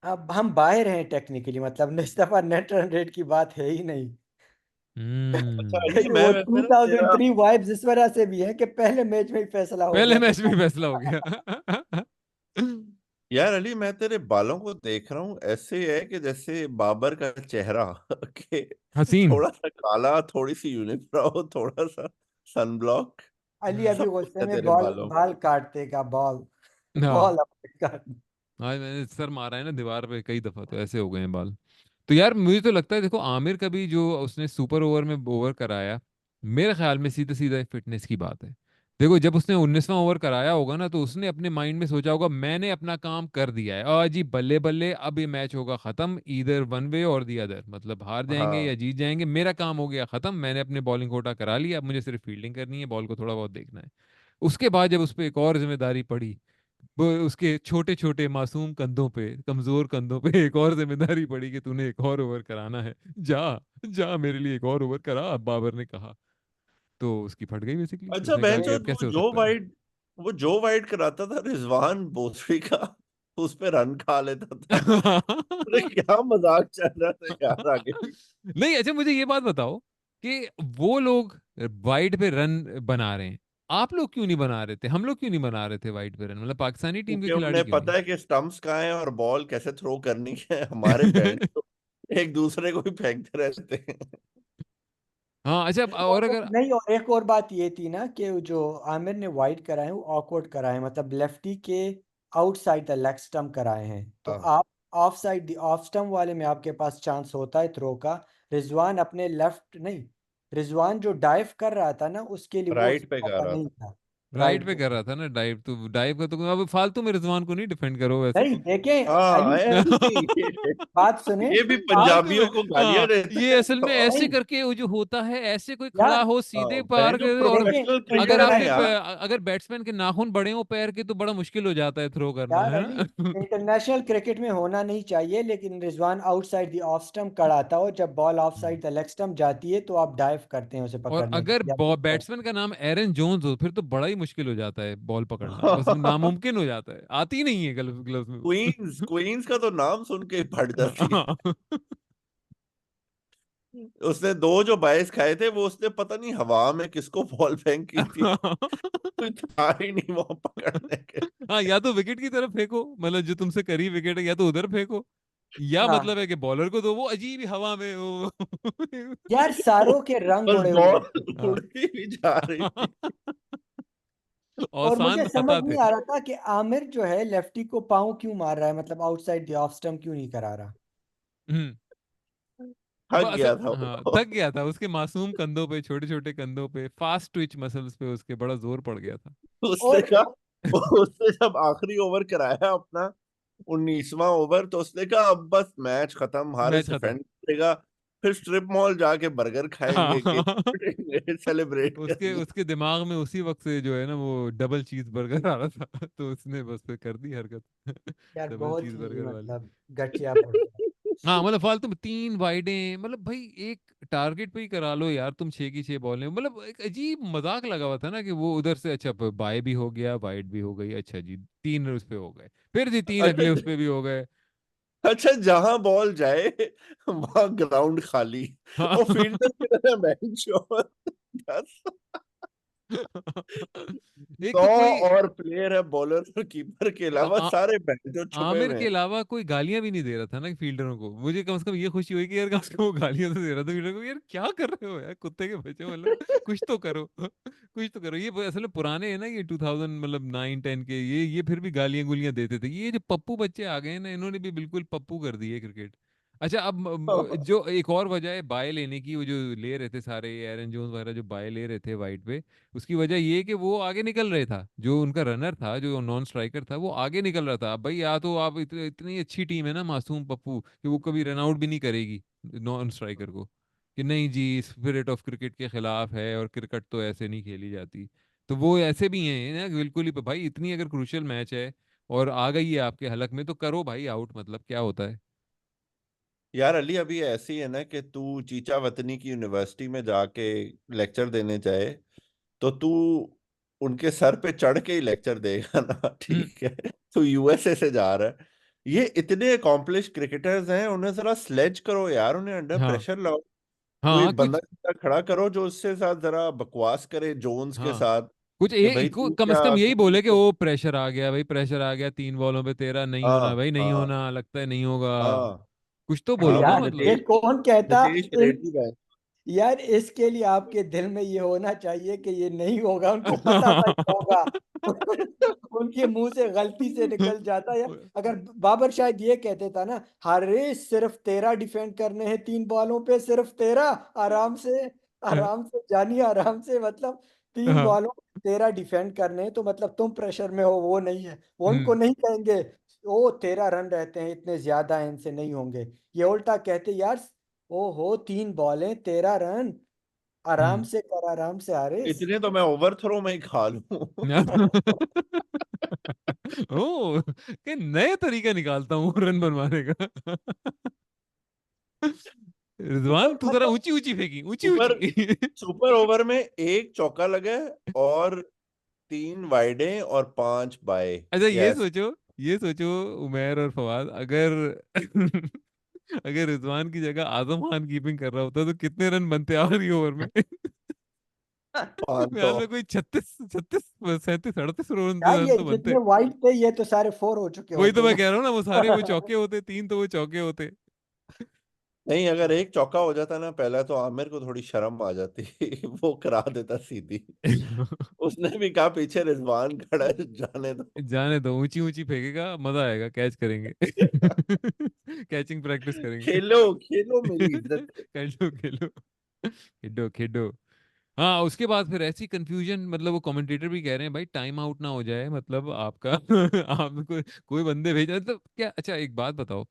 अब हम बाहर हैं टेक्निकली, मतलब इस दफा नेट रन रेट की बात है ही नहीं। अच्छा हम्म। अली, क्योंकि मैं वो वैसे ना तेरा 2003 वाइब्स इस वजह से भी है कि पहले मैच में ही फैसला हो पहले गया मैच में ही फैसला हो तुम्हारा। गया। यार अली, मैं तेरे बालों को देख रहा हूँ, ऐसे है कि जैसे बाबर का चेहरा के हसीन। थोड़ा सा काला, थोड़ी सी यूनिफ्रॉ, थोड़ा सा सनब्लॉक, अली अभी सब कुछ गुस्से है में तेरे बॉल बालों बाल काटते का बॉल, हाँ, बॉल काट। आज मैंने सर मारा है ना दीवार पे कई दफा, तो ऐसे हो गए हैं बाल। तो यार मुझे तो लगता है, देखो आमिर का भी जो उसने सुपर ओवर में ओवर कराया, मेरे ख्याल में सीधा सीधा फिटनेस की बात है। देखो, जब उसने 19वां ओवर कराया होगा ना, तो उसने अपने माइंड में सोचा होगा मैंने अपना काम कर दिया है, और जी बल्ले बल्ले, अब ये मैच होगा खत्म, इधर वन वे और दी अदर, मतलब हार जाएंगे या हाँ। जीत जाएंगे, मेरा काम हो गया खत्म, मैंने अपने बॉलिंग कोटा करा लिया, अब मुझे सिर्फ फील्डिंग करनी है, बॉल को थोड़ा बहुत देखना है। उसके बाद जब उस पर एक और जिम्मेदारी पड़ी, वो उसके छोटे छोटे मासूम कंधों पे, कमजोर कंधों पे एक और जिम्मेदारी पड़ी कि तूने एक और ओवर कराना है, जा जा मेरे लिए एक और ओवर करा, बाबर ने कहा। तो उसकी फट गई बेसिकली, अच्छा उसने कहा कि बेंचो, अब वो कैसे हो जो सकता है। वाइड, वो जो वाइड कराता था रिजवान बोसरी का, उस पे रन खा लेता था। अरे क्या मजाक चल रहा था यार आगे भी। नहीं, अच्छा मुझे ये बात बताओ कि वो लोग वाइड पे रन बना रहे हैं, आप लोग क्यों नहीं बना रहे थे? हम लोग क्यों नहीं बना रहे थे वाइड पे रन? मतलब पाकिस्तानी टीम के क्योंकि खिलाड़ी उन्हें क्यों पता नहीं? है कि स्टंप्स कहाँ हैं और बॉल कैसे थ्रो करनी है, हमारे बैंच तो एक दूसरे को ही फेंकते रहते हैं। हाँ, अच्छा और अगर नहीं, और एक और बात ये थी ना कि जो आमिर ने वाइड कराए वो ऑकवर्ड कराए, मतलब लेफ्टी के आउटसाइड द लेग स्टंप कराए हैं, तो हाँ, आप ऑफ साइड ऑफ स्टंप वाले में आपके पास चांस होता है थ्रो का। रिजवान अपने लेफ्ट नहीं, रिजवान जो डाइव कर रहा था ना उसके लिए वो राइट पे गा मौका रहा नहीं था। था। राइट राइट पे पे। कर रहा था ना डाइव, तो डाइव का तो अब फालतू में रिजवान को नहीं डिफेंड करो वैसे नहीं तो। देखें हाँ अली, बात सुने ये भी आप। फालतू पंजाबियों में, को गालियां हाँ, देता ये है असल में तो। ऐसे नहीं करके वो जो होता है, ऐसे कोई खड़ा यार, हो सीधे पार बहन जो कर, और देखें प्रोफेशनल अगर क्रिकेटर है आपके यार। अगर बैट्समैन के नाखून बड़े हो पैर के तो बड़ा मुश्किल हो जाता है थ्रो करना, यार है अली, ना? इंटरनेशनल क्रिकेट में होना नहीं चाहिए, लेकिन Rizwan outside the off stump कड़ाता हो, जब ball off side the leg stump जाती है तो आप डाइव करते हैं उसे और पकड़ने के अगर लिए, आप नहीं बैट्समैन करते। का नाम एरन जोन्स हो फिर तो बड़ा ही मुश्किल हो जाता है बॉल पकड़ना, बस नामुमकिन हो जाता है, आती ही नहीं है ग्लव्स ग्लव्स में वो। क्वींस क्वींस का तो नाम सुन के ही फट जाती है। उसने दो जो बाइस खाए थे, वो उसने पता नहीं हवा में किसको बॉल फेंक की थी, कोई था ही नहीं वहां पकड़ने के। हाँ, या तो विकेट की तरफ फेंको, मतलब जो तुमसे करीब विकेट है, या तो उधर फेंको, या हाँ मतलब है कि बॉलर को दो, वो अजीब ही हवा में वो। यार, सारों के रंग बस उड़े हुए बॉल थे। हाँ। उड़ती भी जा रही थी। और मुझे औसान समझ खता थे। नहीं आ रहा था कि आमिर जो है लेफ्टी को पाँव क्यों मार रहा है, मतलब आउटसाइड द ऑफ स्टंप क्यों नहीं करा रहा। हम्म। थक बस, गया था हाँ, वो। थक गया था, उसके मासूम कंधों पे, छोटे छोटे कंधों पे, फास्ट ट्विच मसल्स पे उसके बड़ा जोर पड़ गया था। उसने और कहा, उसने जब आखिरी ओवर कराया अपना 19वां ओवर, तो उसने कहा अब बस मैच खत्म, हारे मैच से खत्म। फ्रेंड करेगा, फिर स्ट्रिप मॉल जाके बर्गर हाँ। खाएंगे, केक काटेंगे, सेलिब्रेट उसके करेंगे। उसके दिमाग में उसी वक्त से जो है ना वो डबल चीज बर्गर आ रहा था, तो उसने बस पे कर दी हरकत। यार डबल बहुत चीज ही बर्गर वाली। मतलब घटिया परफॉर्मेंस। हाँ, मतलब फालतू में तीन वाइडें, मतलब भाई एक टारगेट पे ही करा लो यार, तुम छह की छह बॉलें, मतलब एक अजीब मजाक लगा हुआ था ना कि वो उधर से अच्छा बाय भी हो गया, वाइड भी हो गई, अच्छा जी तीन उस पे हो गए, फिर जी तीन अच्छा अगले उस पे भी हो गए। अच्छा, जहां बॉल जाए वहां ग्राउंड खाली, हाँ। और फील्डर की तरह बेंच, और 10 एक 100 तो कोई और प्लेयर है, बॉलर और कीपर के आ, अलावा आ, सारे बेंचो छुपे आमिर हुए के हैं। अलावा कोई गालियां भी नहीं दे रहा था ना फील्डरों को। मुझे कम से कम ये खुशी हुई कि यार कम से कम वो गालियां तो दे रहा था फील्डर को। यार क्या कर रहे हो यार, कुत्ते के बच्चे, मतलब कुछ तो करो। कुछ तो करो। ये असल में पुराने हैं ना, ये 2000 मतलब 9-10 के, ये फिर भी गालियां गुलियां देते थे। ये जो पप्पू बच्चे आ गए हैं ना, इन्होंने भी बिल्कुल पप्पू कर दिए क्रिकेट। अच्छा, अब जो एक और वजह है बाय लेने की, वो जो ले रहे थे सारे एरन जोन्स वगैरह जो बाय ले रहे थे वाइट पे, उसकी वजह ये है कि वो आगे निकल रहे था, जो उनका रनर था, जो नॉन स्ट्राइकर था, वो आगे निकल रहा था। अब भाई या तो आप इतनी अच्छी टीम है ना मासूम पप्पू कि वो कभी रन आउट भी नहीं करेगी नॉन स्ट्राइकर को, कि नहीं जी स्पिरिट ऑफ क्रिकेट के खिलाफ है और क्रिकेट तो ऐसे नहीं खेली जाती। तो वो ऐसे भी हैं ना बिल्कुल ही, भाई इतनी अगर क्रूशियल मैच है और आ गई है आपके हलक में, तो करो भाई आउट, मतलब क्या होता है। यार अली, अभी ऐसी है ना कि तू चीचा वतनी की यूनिवर्सिटी में जाके लेक्चर देने जाए, तो तू उनके सर पे चढ़ के ही लेक्चर देगा ना। हम्म। ठीक है, तू यूएसए से जा रहा है। ये इतने अकॉम्प्लिश क्रिकेटर्स हैं, उन्हें जरा स्लेज करो यार, उन्हें अंडर हाँ प्रेशर लाओ। कोई हाँ बंदा कुछ। खड़ा करो जो उसके साथ जरा बकवास करे, जोन्स के हाँ साथ, कुछ कि भाई तू कम से क्या कम यही बोले कि तू। ओ प्रेशर आ गया भाई, प्रेशर आ गया 3 बॉलों पे तेरा नहीं होना हाँ भाई, नहीं हाँ होना, लगता है नहीं होगा। हाँ कुछ तो हाँ, बोलो ना वो यार ये मतलब। नितेश, कौन कहता नितेश इन रेड्डी का। यार इसके लिए आपके दिल में ये होना चाहिए कि ये नहीं होगा, उनको पता था ये होगा। उनके मुंह से गलती से निकल जाता। या अगर बाबर शायद ये कहते था ना, हरे सिर्फ 13 डिफेंड करने हैं 3 बॉलों पे, सिर्फ 13, आराम से, आराम से जानिए, आराम से, मतलब तीन हाँ। बॉलों पे 13 डिफेंड करने हैं, तो मतलब तुम प्रेशर में हो, वो नहीं है। वो उनको हम्म नहीं कहेंगे ओ 13 रन रहते हैं, इतने ज्यादा हैं, इनसे नहीं होंगे। ये उल्टा कहते यार, ओहो 3 बॉलें 13 रन, आराम हम्म। से कर, आराम से हारिस। इतने तो मैं ओवरथ्रो में ही खा लूं। ओ, कि नए तरीका निकालता हूँ रन बनवाने का। तो रिजवान तू जरा मतलब ऊंची ऊंची फेंकी, ऊंची सुपर ऊंची। सुपर ओवर में एक चौका लगा है, और 3 वाइडें और 5 बाय। अच्छा यस। ये सोचो उमैर और फवाद, अगर अगर रिजवान की जगह आजम खान कीपिंग कर रहा होता तो कितने रन बनते आखिरी ओवर में। पाँच ख्याल सौ में कोई 36 36 37 38 रन यार रन ये तो बनते। जितने वाइड थे ये तो सारे 4 हो चुके वही तो होते मैं ना। कह रहा हूँ ना, वो सारे वो चौके होते, 3 तो वो चौके होते। नहीं, अगर एक चौका हो जाता ना पहला, तो आमिर को थोड़ी शर्म आ जाती। वो करा देता सीधी। उसने भी कहा पीछे रिजवान खड़ा है, जाने दो। जाने दो, ऊंची ऊंची फेंकेगा, मजा आएगा, कैच करेंगे। कैचिंग प्रैक्टिस करेंगे। खेलो खेलो, मेरी इज्जत है। खेलो खेलो, खेलो खेलो। हाँ उसके बाद फिर ऐसी कंफ्यूजन, मतलब वो कमेंटेटर भी कह रहे हैं भाई टाइम आउट ना हो जाए, मतलब आपका आप कोई बंदे भेजा तो क्या। अच्छा एक बात बताओ,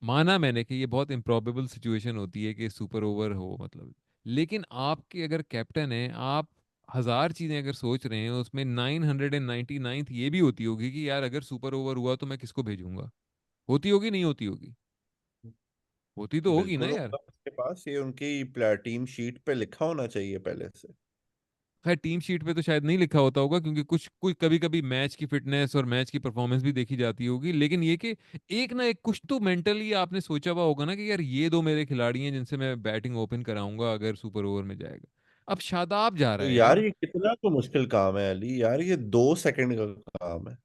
माना मैंने कि ये बहुत इम्प्रॉबेबल सिचुएशन होती है कि सुपर ओवर हो मतलब, लेकिन आपके अगर कैप्टन है, आप हजार चीजें अगर सोच रहे हैं, उसमें 999th ये भी होती होगी कि यार अगर सुपर ओवर हुआ तो मैं किसको भेजूंगा। होती होगी नहीं होती होगी, होती तो होगी ना बिल्कुल यार। होगा उसके पास, ये उनकी टीम शीट पे लिखा होना चाहिए पहले से। खैर टीम शीट पे तो शायद नहीं लिखा होता होगा, क्योंकि कुछ कोई कभी कभी मैच की फिटनेस और मैच की परफॉर्मेंस भी देखी जाती होगी, लेकिन ये कि एक ना एक कुछ तो मेंटली आपने सोचा हुआ होगा ना कि यार ये दो मेरे खिलाड़ी हैं जिनसे मैं बैटिंग ओपन कराऊंगा अगर सुपर ओवर में जाएगा। अब शादाब जा रहा तो है यार यार। ये कितना तो मुश्किल काम है अली, यार ये 2 सेकंड का काम है।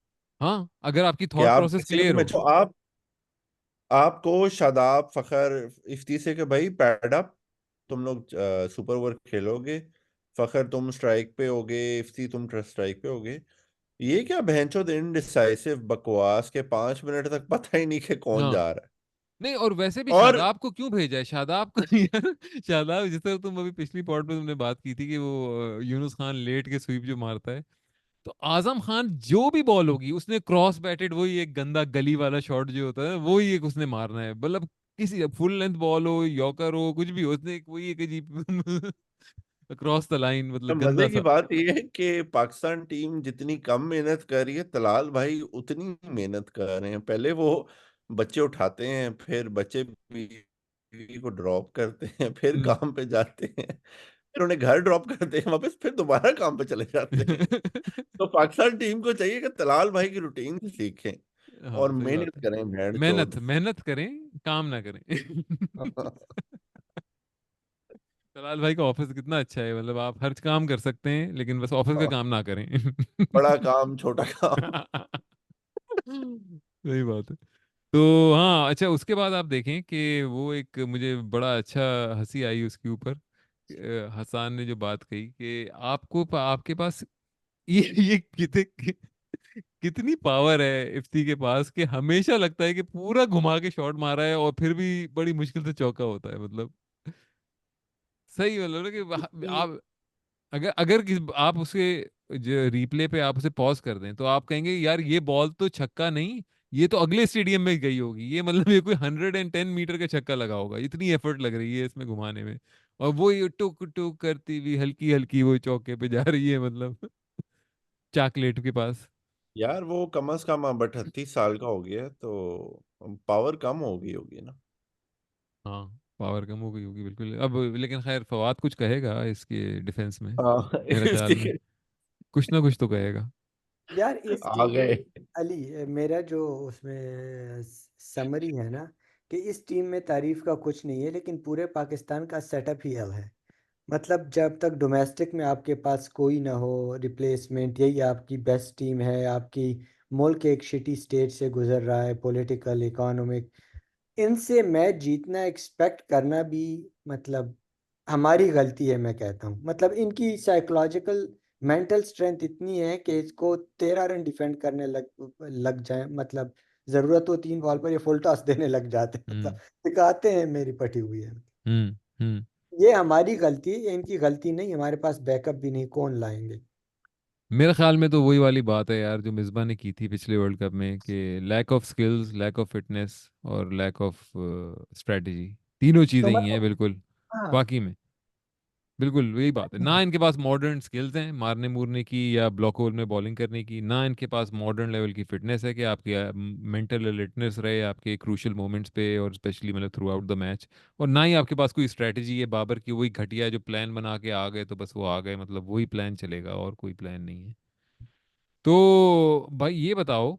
हाँ अगर आपकी कि थॉट आप प्रोसेस ड्रेसिंग क्लियर रूम में हो। जो आप आपको शादाब, फखर, इफ्ती से कि भाई पैड अप, तुम लोग सुपर ओवर खेलोगे। फखर तुम स्ट्राइक पे होगे, इफ्ती तुम स्ट्राइक पे होगे। ये क्या भैंचोद इनडिसाइसिव बकवास के 5 मिनट तक पता ही नहीं कि कौन हाँ जा रहा है। नहीं, और वैसे भी और शादाब को क्यों भेजा है, शादाब को यार शादाब, जिस तरह तुम अभी पिछली पॉड में तुमने बात की थी कि वो यूनुस खान लेट के स्वीप जो मारता है, तो आजम खान जो भी बॉल होगी उसने क्रॉस बैटेड, वही एक गंदा गली वाला शॉट जो होता है वही एक उसने मारना है, मतलब किसी फुल लेंथ बॉल हो, यॉर्कर हो, कुछ भी हो, उसने वही एक अजीब क्रॉस द लाइन, तो मतलब गंदा मजे की सा। बात यह है कि पाकिस्तान टीम जितनी कम मेहनत कर रही है, तलाल भाई उतनी ही मेहनत कर रहे हैं। पहले वो बच्चे उठाते हैं, फिर बच्चे बीवी को ड्रॉप करते हैं, फिर हम्म। काम पे जाते हैं, फिर उन्हें घर ड्रॉप करते हैं वापस, फिर दोबारा काम पे चले जाते हैं। तो पाकिस्तान टीम को चाहिए कि तलाल भाई की रूटीन सीखें। हाँ और सही बात मेहनत है। करें भेड़ मेहनत चोद। मेहनत करें, काम ना करें। तलाल भाई का ऑफिस कितना अच्छा है, मतलब आप हर काम कर सकते हैं लेकिन बस ऑफिस का काम ना करें। बड़ा काम छोटा काम। सही बात है। तो हाँ अच्छा, उसके बाद आप देखें कि वो एक मुझे बड़ा अच्छा हंसी आई उसके ऊपर, हसान ने जो बात कही कि आपके पास ये कितनी पावर है इफ्ती के पास, कि हमेशा लगता है कि पूरा घुमा के शॉट मारा है और फिर भी बड़ी मुश्किल से चौका होता है, मतलब सही मतलब ना कि आप अगर अगर आप उसके जो रिप्ले पे आप उसे पॉज कर दें तो आप कहेंगे यार ये बॉल तो छक्का नहीं, ये तो अगले स्टेडियम में गई होगी, ये मतलब ये कोई 110 मीटर का छक्का लगा होगा, इतनी एफर्ट लग रही है इसमें घुमाने में। और वो ये टुक टुक करती हुई हल्की हल्की वो चौके पे जा रही है, मतलब चॉकलेट के पास। यार वो कम से कम अब 38 साल का हो गया है, तो पावर कम हो गई होगी ना। हाँ पावर कम हो गई होगी बिल्कुल अब, लेकिन खैर फवाद कुछ कहेगा इसके डिफेंस में, हाँ। मेरे ख्याल में कुछ ना कुछ तो कहेगा। यार इस आ गए। अली, मेरा जो उसमें समरी है ना, कि इस टीम में तारीफ का कुछ नहीं है, लेकिन पूरे पाकिस्तान का सेटअप ही अलग है। मतलब जब तक डोमेस्टिक में आपके पास कोई ना हो रिप्लेसमेंट, यही आपकी बेस्ट टीम है। आपकी मुल्क एक शिटी स्टेज से गुजर रहा है, पॉलिटिकल इकोनॉमिक, इनसे मैच जीतना एक्सपेक्ट करना भी मतलब हमारी गलती है, मैं कहता हूँ। मतलब इनकी साइकोलॉजिकल मेंटल स्ट्रेंथ इतनी है कि इसको 13 रन डिफेंड करने लग लग जाए, मतलब ज़रूरत हो 3 बॉल पर ये फुल टॉस देने लग जाते हैं। मतलब हम्म दिखाते हैं मेरी पटी हुई है। हम्म। ये हमारी गलती है, ये इनकी गलती नहीं। हमारे पास बैकअप भी नहीं, कौन लाएंगे। मेरे ख्याल में तो वही वाली बात है यार जो मिसबा ने की थी पिछले वर्ल्ड कप में, कि lack of skills, lack of fitness और लैक ऑफ स्ट्रेटजी, तीनों तो चीज़ें ही हैं मतलब बिल्कुल। हाँ, बाकी में बिल्कुल यही बात है, ना इनके पास मॉडर्न स्किल्स हैं मारने मूरने की या ब्लॉक होल में बॉलिंग करने की, ना इनके पास मॉडर्न लेवल की फिटनेस है कि आपकी मेंटल अलर्टनेस रहे आपके क्रूशियल मोमेंट्स पे और स्पेशली मतलब थ्रू आउट द मैच, और ना ही आपके पास कोई स्ट्रेटजी है। बाबर की वही घटिया जो प्लान बना के आ गए तो बस वो आ गए, मतलब वही प्लान चलेगा और कोई प्लान नहीं है। तो भाई ये बताओ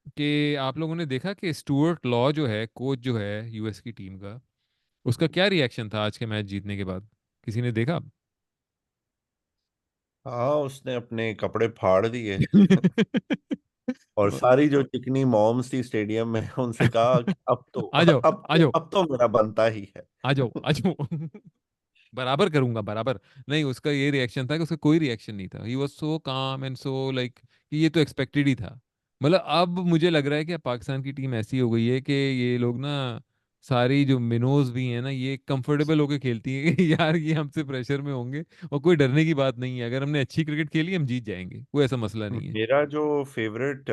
कि आप लोगों ने देखा कि स्टुअर्ट लॉ जो है कोच जो है यूएस की टीम का, उसका क्या रिएक्शन था आज के मैच जीतने के बाद, किसी ने देखा? हाँ, उसने अपने कपड़े फाड़ दिए। और सारी जो चिकनी मॉम्स थी स्टेडियम में उनसे कहा कि अब तो आ जाओ अब आ तो जाओ अब तो मेरा बनता ही है। आ जाओ आ जाओ। बराबर करूंगा बराबर। नहीं उसका ये रिएक्शन था कि उसका कोई रिएक्शन नहीं था, ही वाज सो काम एंड सो लाइक कि ये तो एक्सपेक्टेड ही था। मतलब अब मुझे लग रहा है कि अब पाकिस्तान की टीम ऐसी हो गई है कि ये लोग ना सारी जो मिनोज भी हैं ना ये कंफर्टेबल होके खेलती है कि यार ये हमसे प्रेशर में होंगे और कोई डरने की बात नहीं है, अगर हमने अच्छी क्रिकेट खेली हम जीत जाएंगे, कोई ऐसा मसला नहीं है। मेरा जो फेवरेट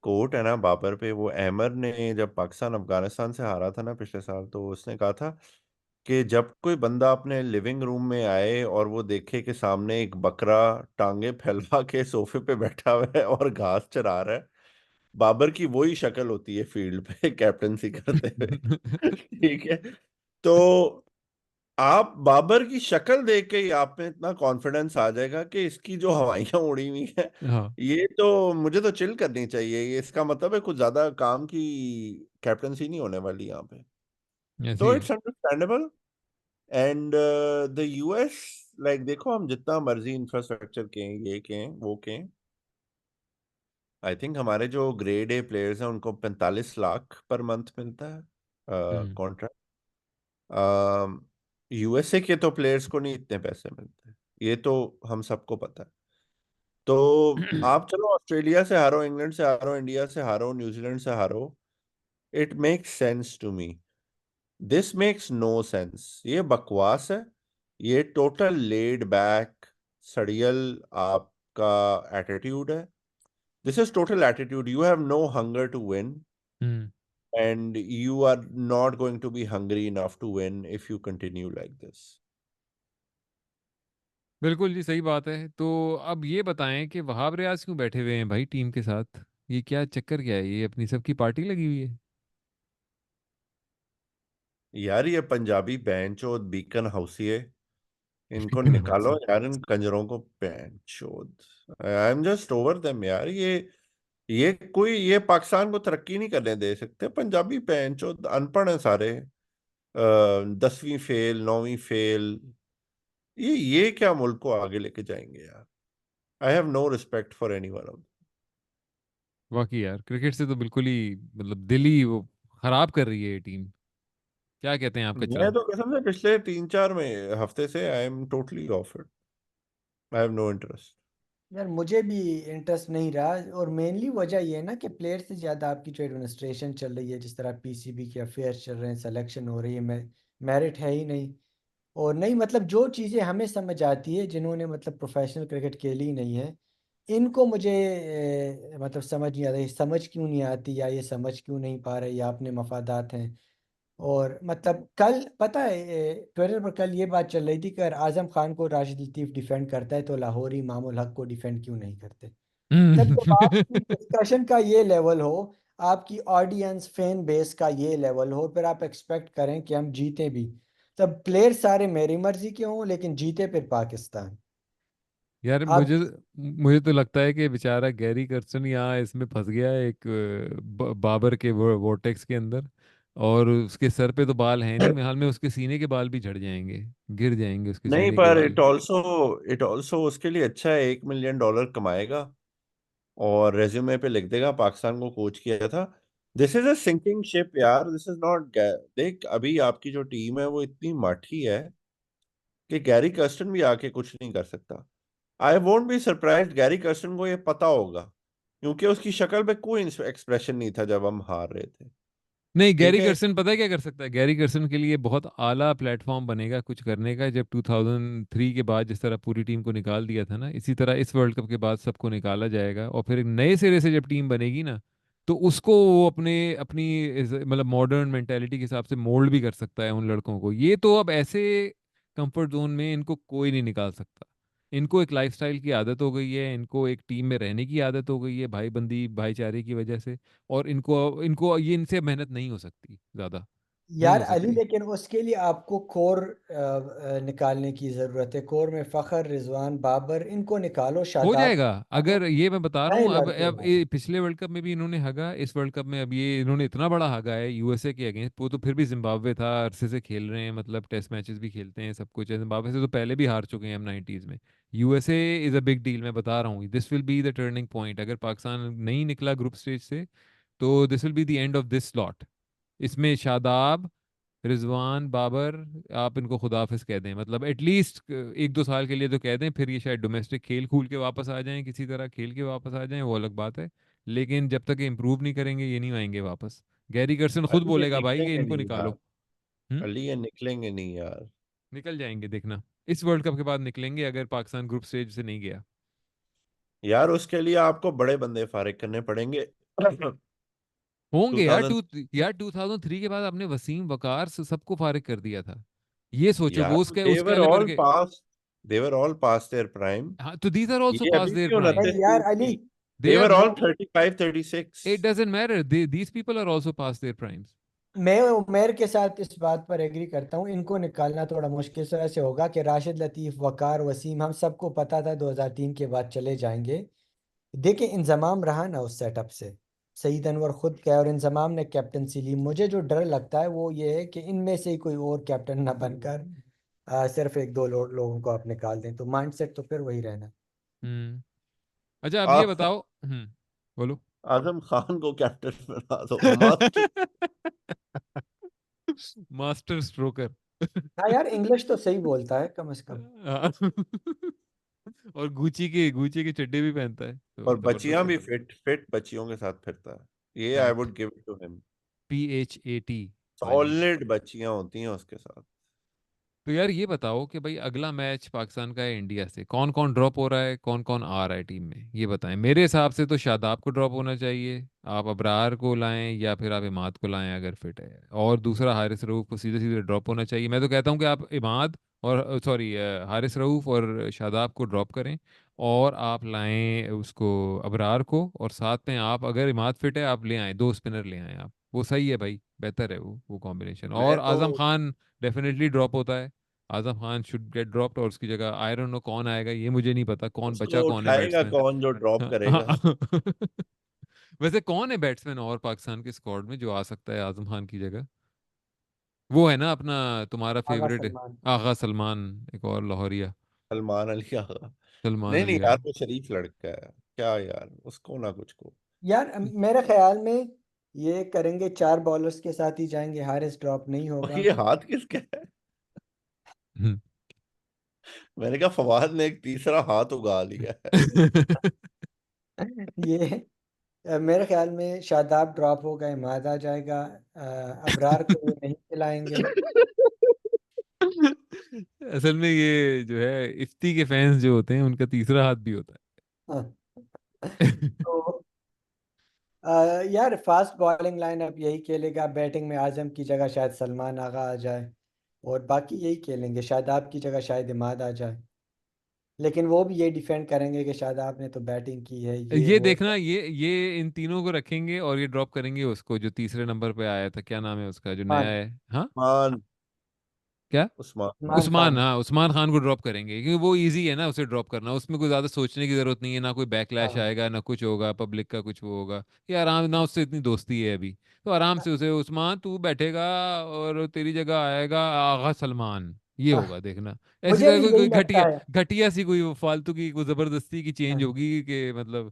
कोट है ना बाबर पे, वो अहमद ने जब पाकिस्तान अफगानिस्तान से हारा था ना पिछले साल, तो उसने कहा था कि जब कोई बंदा अपने लिविंग रूम में आए और वो देखे कि सामने एक बकरा टांगे फैला के सोफे पे बैठा हुआ है और घास चरा रहा है, बाबर की वही शक्ल होती है फील्ड पे कैप्टनसी करते हुए। ठीक है। तो आप बाबर की शक्ल देख के ही आप में इतना कॉन्फिडेंस आ जाएगा कि इसकी जो हवाइयां उड़ी हुई हैं, हाँ ये तो मुझे तो चिल करनी चाहिए। ये इसका मतलब है कुछ ज्यादा काम की कैप्टनसी नहीं होने वाली यहाँ पे। ऐसे तो ही है। It's understandable. And the US, like देखो हम जितना मर्जी इंफ्रास्ट्रक्चर के हैं, ये के हैं, वो के हैं, आई थिंक हमारे जो ग्रेड ए प्लेयर्स हैं उनको 45 लाख पर मंथ मिलता है हम्म कॉन्ट्रैक्ट। यूएसए के तो प्लेयर्स को नहीं इतने पैसे मिलते, ये तो हम सबको पता है। तो आप चलो ऑस्ट्रेलिया से हारो, इंग्लैंड से हारो, इंडिया से हारो, न्यूजीलैंड से हारो, it makes sense to me. This makes no sense, ये बकवास है। ये टोटल लेड बैक सड़ियल आपका एटीट्यूड है। This is total attitude, you have no hunger to win, hmm and you are not going to be hungry enough to win if you continue like this. बिल्कुल जी सही बात है। तो अब ये बताएं कि वहाब रियाज क्यों बैठे हुए हैं भाई टीम के साथ, ये क्या चक्कर क्या है, ये अपनी सबकी पार्टी लगी हुई है? यार ये पंजाबी बैंचोद बीकन हाउसी है, इनको लेकिन हाँ निकालो से यार, इन कंजरों को। बैंचोद, I am just over them यार। ये ये पाकिस्तान को तरक्की नहीं करने दे सकते। पंजाबी पैंचो अनपढ़ हैं सारे, 10वीं फेल, 9वीं फेल। ये क्या मुल्क को आगे लेके जाएंगे यार। I have no respect for anyone. वाकई यार, क्रिकेट से तो बिल्कुल ही मतलब दिल ही वो खराब कर रही है ये टीम। क्या कहते हैं आप मैं कचरा? तो कसम से पिछले 3-4 में हफ्ते से I am totally off it. I have no interest. यार मुझे भी इंटरेस्ट नहीं रहा, और मेनली वजह ये है ना कि प्लेयर से ज़्यादा आपकी जो एडमिनिस्ट्रेशन चल रही है, जिस तरह पीसीबी के अफेयर्स चल रहे हैं, सिलेक्शन हो रही है, मेरिट है ही नहीं। और नहीं मतलब जो चीज़ें हमें समझ आती है, जिन्होंने मतलब प्रोफेशनल क्रिकेट खेली ही नहीं है, इनको मुझे मतलब समझ नहीं आता, ये समझ क्यों नहीं आती, या ये समझ क्यों नहीं पा रहे, या अपने मफादात हैं। और मतलब कल पता है ट्विटर पर कल ये बात चल रही थी कि अगर आजम खान को राशिद लतीफ़ डिफेंड करता है तो लाहौरी इमामुल हक को डिफेंड क्यों नहीं करते। मतलब जब आपकी डिस्कशन का ये लेवल हो, आपकी ऑडियंस फैन बेस का ये लेवल हो, फिर आप एक्सपेक्ट करें कि हम जीते भी, तब प्लेयर सारे मेरी मर्जी के हों लेकिन जीते फिर पाकिस्तान। यार आप मुझे मुझे तो लगता है कि बेचारा गैरी कर्स्टन यहाँ इसमें फंस गया है एक बाबर के वोर्टेक्स के अंदर। और उसके सर पे तो बाल है नहीं, हाल में उसके सीने के बाल भी झड़ जाएंगे, गिर जाएंगे उसके नहीं, सीने के पर बाल। इट ऑल्सो उसके लिए अच्छा है, $1 मिलियन कमाएगा और रेज्यूमे पे लिख देगा पाकिस्तान को कोच किया था। This is a sinking ship यार, दिस इज नॉट। देख, अभी आपकी जो टीम है वो इतनी माठी है कि गैरी कर्स्टन भी आके कुछ नहीं कर सकता। I won't be surprised Gary Kirsten को ये पता होगा, क्योंकि उसकी शक्ल पे कोई एक्सप्रेशन नहीं था जब हम हार रहे थे। नहीं, ठीक गैरी है। कर्सन पता है क्या कर सकता है? गैरी कर्सन के लिए बहुत आला प्लेटफॉर्म बनेगा कुछ करने का। जब 2003 के बाद जिस तरह पूरी टीम को निकाल दिया था ना, इसी तरह इस वर्ल्ड कप के बाद सबको निकाला जाएगा, और फिर एक नए सिरे से जब टीम बनेगी ना, तो उसको वो अपने अपनी मतलब मॉडर्न मेंटेलिटी के हिसाब से मोल्ड भी कर सकता है उन लड़कों को। ये तो अब ऐसे कंफर्ट जोन में इनको कोई नहीं निकाल सकता। इनको एक लाइफस्टाइल की आदत हो गई है, इनको एक टीम में रहने की आदत हो गई है भाईबंदी भाईचारे की वजह से। और इनको इनको ये इनसे मेहनत नहीं हो सकती ज्यादा, नहीं यार हो अली, सकती। लेकिन उसके लिए आपको कोर निकालने की ज़रूरत है। कोर में फ़खर, रिजवान, बाबर, इनको निकालो, हो शादाब जाएगा। को, अगर ये मैं बता रहा नए हूँ, अब लड़के अब लाओ। ये पिछले वर्ल्ड कप में भी इन्होंने हगा, इस वर्ल्ड कप में अब ये इन्होंने इतना बड़ा हगा है यूएसए के अगेंस्ट। वो तो फिर भी जिम्बाब्वे था, अरसे से खेल रहे हैं, मतलब टेस्ट मैचेस भी खेलते हैं, सब कुछ है। जिम्बाब्वे से तो पहले भी हार चुके हैं हम 90s में। USA is a big deal, मैं बता रहा हूँ। This will be the turning point. अगर पाकिस्तान नहीं निकला ग्रुप स्टेज से, तो this will be the end of this slot. इसमें शादाब, रिजवान, बाबर, आप इनको खुदाफिज कह दें, मतलब एटलीस्ट 1-2 साल के लिए तो कह दें। फिर ये शायद डोमेस्टिक खेल खूल के वापस आ जाएं, किसी तरह खेल के वापस आ जाएं, वो अलग बात है। लेकिन जब तक ये इम्प्रूव नहीं करेंगे, ये नहीं आएंगे वापस। गैरी कर्सन खुद अली ये बोलेगा भाई कि निकलेंगे इनको नहीं निकालो। यार। हम्म। अली ये निकलेंगे नहीं यार। निकल जाएंगे, देखना। इस वर्ल्ड कप के बाद निकलेंगे, अगर पाकिस्तान ग्रुप स्टेज से नहीं गया। यार उसके लिए आपको बड़े बंदे फारिग करने पड़ेंगे। होंगे यार। 2000। यार 2003 के बाद आपने वसीम वकार से सबको फारिग कर दिया था। ये सोचो यार वो उसके उस देवर कैलिबर ऑल के। पास, देवर ऑल पास देयर प्राइम। हाँ, तो दीज आर ऑल्सो ये पास अभी देयर भी प्राइम। 29 नहीं यार 30 अली, की। They are there all not. 35-36। It doesn't matter. These people are also past their primes. मैं उमेर के साथ इस बात पर एग्री करता हूँ। इनको निकालना थोड़ा मुश्किल से ऐसे होगा कि राशिद लतीफ़, वकार, वसीम, हम सबको पता था 2003 के बाद चले जाएंगे। देखिए इंजमाम रहा ना उस सेटअप से, सईद अनवर खुद क्या, और इंजमाम ने कैप्टनसी ली। मुझे जो डर लगता है वो ये है कि इनमें से ही कोई और कैप्टन ना बनकर सिर्फ एक दो लोगों को आप निकाल दें, तो माइंडसेट तो फिर वही रहना। हम्म। अच्छा, अब ये आप बताओ। बोलो। आजम खान को कैप्टन बना दो, मस्त। मास्टर स्ट्रोकर। हाँ यार, इंग्लिश तो सही बोलता है कम से कम। और गुची की चड्डी भी पहनता है, तो और बच्चियां जबरदस्त है। भी फिट फिट बच्चियों के साथ फिरता है। ये I fact. Would give it to him. PHAT finally. Solid बच्चियां होती हैं उसके साथ। तो यार ये बताओ कि भाई अगला मैच पाकिस्तान का है इंडिया से, कौन कौन ड्रॉप हो रहा है, कौन कौन आ रहा है टीम में, ये बताएं। मेरे हिसाब से तो शादाब को ड्रॉप होना चाहिए, आप अबरार को लाएं, या फिर आप इमाद को लाएं अगर फिट है। और दूसरा हारिस रऊफ को सीधे सीधे ड्रॉप होना चाहिए। मैं तो कहता हूँ कि आप इमाद और सॉरी हारिस रऊफ और शादाब को ड्रॉप करें, और आप लाएं उसको अबरार को, और साथ में आप अगर इमाद फिट है आप ले आएं, 2 स्पिनर ले आएं आप। वो सही है भाई, बेहतर है वो कॉम्बिनेशन। मैं और तो आजम खान डेफिनेटली ड्रॉप होता है। Azam Khan should get dropped, और उसकी जगह आई डोंट नो कौन आएगा, ये मुझे नहीं पता कौन उसको बचा, कौन है उठाएगा बैट्समैन। कौन जो ड्रॉप करेगा। वैसे कौन है बैट्समैन और पाकिस्तान के स्क्वाड में जो आ सकता है आजम खान की जगह? वो है ना अपना तुम्हारा आगा फेवरेट सलमान। आगा सलमान, एक और लाहौरिया। सलमान अली आगा। सलमान नहीं नहीं अली यार, आगा। वो शरीफ लड़का है। क्या यार, उसको ना कुछ को। यार मेरे ख्याल में ये करेंगे, 4 बॉलर्स के साथ ही जाएंगे, हारिस ड्रॉप नहीं और होगा। ये हाथ किसका है? हम्म। मैंने कहा फवाद ने एक तीसरा हाथ उगा लिया है। ये मेरे ख्याल में शादाब ड्रॉप होगा, इमाद आ जाएगा। अबरार को ये नहीं खिलाएंगे। असल में ये जो है इफ्ती के फैंस जो होते हैं उनका तीसरा हाथ भी होता हाँ, है। तो अ, यार फास्ट बॉलिंग लाइनअप यही खेलेगा। बैटिंग में आजम की जगह शायद सलमान आगा आ जाए, और बाकी यही खेलेंगे, शादाब की जगह शायद इमाद आ जाए। लेकिन वो भी ये डिफेंड करेंगे कि शादाब ने तो बैटिंग की है, ये ये वो। देखना, ये इन तीनों को रखेंगे और ये ड्रॉप करेंगे उसको जो तीसरे नंबर पे आया था, क्या नाम है उसका जो नया मान है? हाँ, उस्मान। क्या? उस्मान। मान उस्मान, खान। हाँ उस्मान खान को ड्रॉप करेंगे क्योंकि वो इजी है ना उसे ड्रॉप करना, उसमें कोई ज्यादा सोचने की जरूरत नहीं है, ना कोई बैकलैश हाँ आएगा ना कुछ होगा, पब्लिक का कुछ वो होगा, ये आराम ना, उससे इतनी दोस्ती है अभी, तो आराम से उसे उस्मान तू बैठेगा और तेरी जगह आएगा आगा सलमान, ये हाँ, होगा देखना। ऐसी मुझे तरह भी कोई यही कोई लगता घटिया है। घटिया सी कोई फालतू की कोई जबरदस्ती की चेंज हाँ, होगी कि मतलब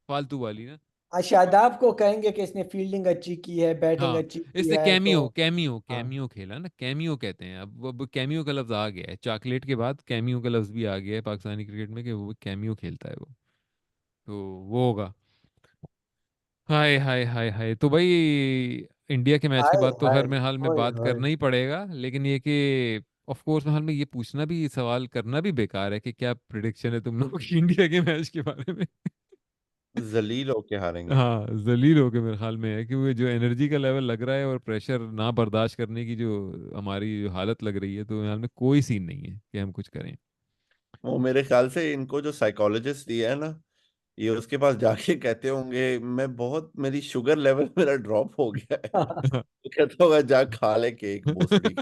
फालतू वाली ना। शादाब को कहेंगे कि इसने फील्डिंग अच्छी की है, बैटिंग हाँ, अच्छी की इसने है, तो कैमियो कैमियो हाँ। कैमियो खेला ना, कैमियो कहते हैं अब कैमियो का लफ्ज आ गया है, चॉकलेट के बाद कैमियो का लफ्ज भी आ गया है पाकिस्तानी क्रिकेट में कि वो कैमियो खेलता है वो, तो वो होगा। हाय हाय हाय हाय, तो भाई इंडिया के मैच के हाय बाद तो हाय। हर में हाल में ओए बात होए। करना ही पड़ेगा, लेकिन ये कि ऑफ कोर्स में हाल में ये पूछना भी, सवाल करना भी बेकार है कि क्या प्रिडिक्शन है तुम लोगों की इंडिया के मैच के बारे में। जलील होके हारेंगे। हाँ, जलील हो के मेरे ख्याल में है, क्योंकि जो एनर्जी का लेवल लग रहा है और प्रेशर ना बर्दाश्त करने की जो हमारी जो हालत लग रही है, तो मेरे ख्याल में कोई सीन नहीं है कि हम कुछ करें। वो मेरे ख्याल से इनको जो साइकोलॉजिस्ट दिया है ना, ये उसके पास जाके कहते होंगे मैं बहुत, मेरी शुगर लेवल मेरा ड्रॉप हो गया है। तो कहता होगा जा खा ले केक भोसड़ी।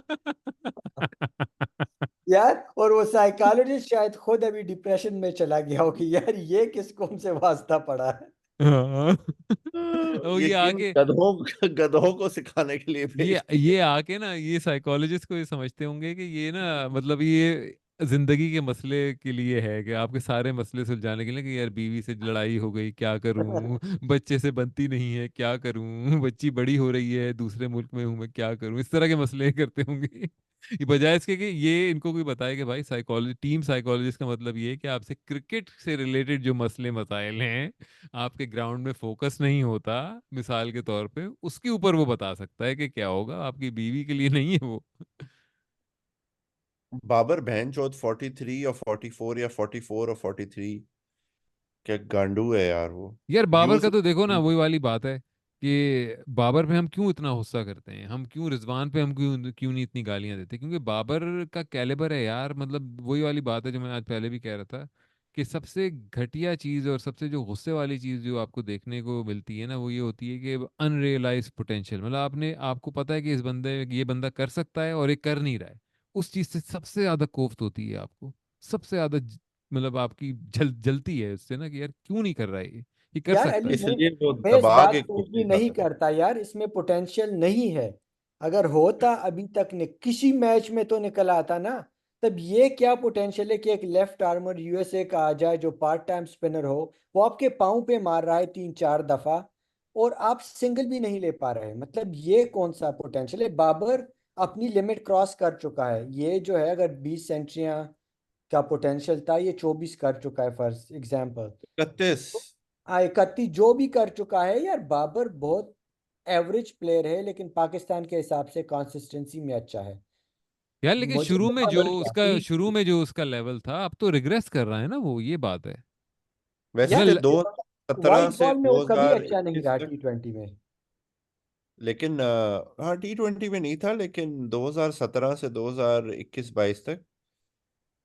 यार, और वो साइकोलॉजिस्ट शायद खुद अभी डिप्रेशन में चला गया हो कि यार ये किसको हमसे वास्ता पड़ा है। हाँ। और ये ये किन आके गधों गधों को सिखाने के लिए भेज ये दिया। आके ना ये साइकोलॉजिस्ट को ये समझते होंगे कि ये ना मतलब ये जिंदगी के मसले के लिए है, कि आपके सारे मसले सुलझाने के लिए, कि यार बीवी से लड़ाई हो गई क्या करूं, बच्चे से बनती नहीं है क्या करूं, बच्ची बड़ी हो रही है दूसरे मुल्क में हूं मैं क्या करूं, इस तरह के मसले करते होंगे। ये बजाय इसके कि ये इनको कोई बताए कि भाई साइकोलॉजी, टीम साइकोलॉजिस्ट का मतलब ये है कि आपसे क्रिकेट से रिलेटेड जो मसले मसाइल हैं, आपके ग्राउंड में फोकस नहीं होता मिसाल के तौर पे, उसके ऊपर वो बता सकता है कि क्या होगा, आपकी बीवी के लिए नहीं है वो। बाबर बहन चौथ 43 या 44 या 44 और 43, क्या गांडू है यार वो। यार बाबर का यूएस। तो देखो ना, वही वाली बात है कि बाबर पे हम क्यों इतना गुस्सा करते हैं, हम क्यों रिजवान पे हम क्यों क्यों नहीं इतनी गालियां देते, क्योंकि बाबर का कैलिबर है यार, मतलब वही वाली बात है जो मैं आज पहले भी कह रहा था, कि सबसे घटिया चीज और सबसे जो गुस्से वाली चीज जो आपको देखने को मिलती है ना, वो ये होती है कि अनरियलाइज पोटेंशियल, मतलब आपने आपको पता है कि इस बंदे, ये बंदा कर सकता है और ये कर नहीं रहा है, उस चीज से सबसे ज्यादा कोफ्त होती है आपको, सबसे ज्यादा मतलब आपकी जलती है उससे ना, कि यार क्यों नहीं कर रहा है ये कर यार सकता अली, है। नहीं, इसलिए वो मैं इस दबा बात के को एग्री कोशिश नहीं आता है। करता यार, इसमें पोटेंशियल नहीं है। अगर होता अभी तक ने किसी मैच में तो निकल आता ना। तब ये क्या पोटेंशियल है कि एक लेफ्ट आर्मर यूएसए का आ जाए जो पार्ट टाइम स्पिनर हो, वो आपके पाँव पे मार रहा है 3-4 दफा, और आप सिंगल भी नहीं ले पा रहे। मतलब ये कौन सा पोटेंशियल है? बाबर अपनी लिमिट क्रॉस कर चुका है। ये जो है, अगर 20 सेंचुरियां का पोटेंशियल था, ये 24 कर चुका है फॉर एग्जाम्पल। 31। 31 जो भी कर चुका है यार, बाबर बहुत एवरेज प्लेयर है, लेकिन पाकिस्तान के हिसाब से कंसिस्टेंसी में अच्छा है। यार लेकिन मुझे शुरू में बहुत जो बाबर क्या? उसका शुरू में जो उसका लेवल था, अब तो रिग्रेस कर रहा है ना वो, ये बात है। यार, वैसे 2017 वाइट से बॉल में वो कभी अच्छा नहीं 2021 रहा तक। T20 में। लेकिन हाँ, T20 में नहीं था, लेकिन 2017 से 2021-22 तक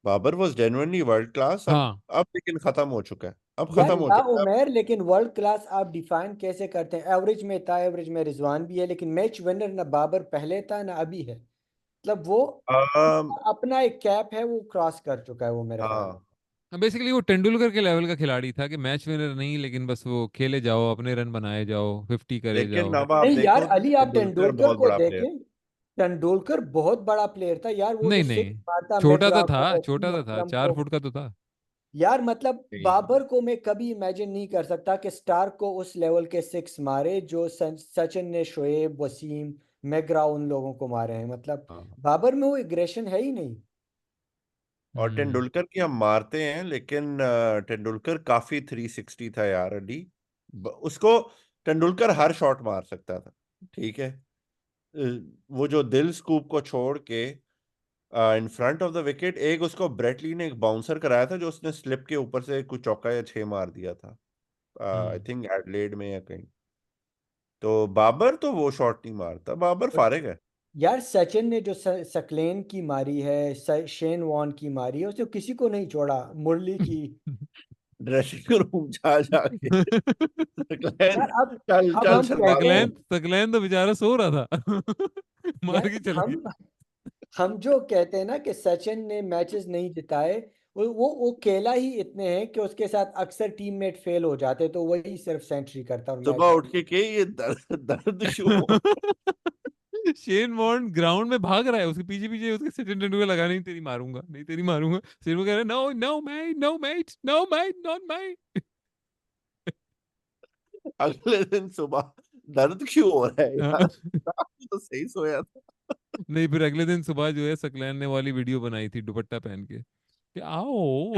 Babar was genuinely world class. हाँ अब लेकिन खत्म हो चुका है। अब यार खत्म हो या चुका है। उमेर, लेकिन वर्ल्ड क्लास आप डिफाइन कैसे करते हैं? एवरेज में था, एवरेज में रिजवान भी है, लेकिन मैच विनर ना बाबर पहले था ना अभी है। मतलब वो अब अपना एक कैप है, वो क्रॉस कर चुका है वो मेरे ख्याल में। हाँ, बेसिकली वो तेंदुलकर के लेवल का खिलाड़ी था कि मैच विनर नहीं, लेकिन बस वो खेले जाओ, अपने रन बनाए जाओ, 50 करे लेकिन जाओ। अब आप नहीं यार, देखो तो अली आप तेंदुलकर तेंदुलकर बहुत को बड़ा प्लेयर। देखें। तेंदुलकर बहुत बड़ा प्लेयर था यार, वो जो नहीं सिक्स नहीं, मारता छोटा तो मैकग्रा था, को, छोटा वसीम तो था, अकरम चार को। फुट का तो था। यार मतलब नहीं, बाबर को मैं कभी इमेजिन नहीं कर सकता कि स्टार को उस लेवल के सिक्स मारे जो सचिन ने शोएब, वसीम, मैकग्रा उन लोगों को मारे हैं। मतलब हाँ। बाबर में वो एग्रेशन है ही नहीं। और हम्म। तेंदुलकर की हम मारते हैं, लेकिन तेंदुलकर काफी 360 था यार अली। उसको तेंदुलकर हर शॉट मार सकता था, ठीक है। वो जो दिल स्कूप को छोड़ के in front of the wicket, एक उसको ब्रेटली ने एक बाउंसर कराया था जो उसने स्लिप के ऊपर से कुछ चौका या छह मार दिया था, आई हम्म। थिंक एडलेड में या कहीं। तो बाबर तो वो शॉट नहीं मारता, बाबर फारिग है। यार सचिन ने जो सकलेन की मारी है, शेन वॉन की मारी है, उसने किसी को नहीं छोड़ा, मुरली की। ड्रेसिंग रूम जा जाके सकलैन, यार चल अब चल हम कहते शर्माको। हैं। सकलैन तो बेचारा सो रहा था। मार यार के चला गया। हम जो कहते हैं ना कि सचिन ने मैचेस नहीं जिताए, वो केला ही इतने हैं कि उसके साथ अक्सर टीममेट फेल हो जाते, तो वही सिर्फ सेंचुरी करता और मैच सुबह जीत। उठ के ये दर्द दर्द क्यों हो शेन वॉर्न ग्राउंड में भाग रहा है, उसके पीछे पीछे उसके सचिन तेंदुलकर लगा, नहीं तेरी मारूंगा, नहीं तेरी मारूंगा। शेन वो कह रहा है, no no mat, no mat, no mat, not mat. अगले दिन सुबह दर्द क्यों हो रहा है यार, रात को तो सही सोया था। नहीं, फिर अगले दिन सुबह जो है सकलैन ने वाली वीडियो बनाई थी दुपट्टा पहन के कि आओ,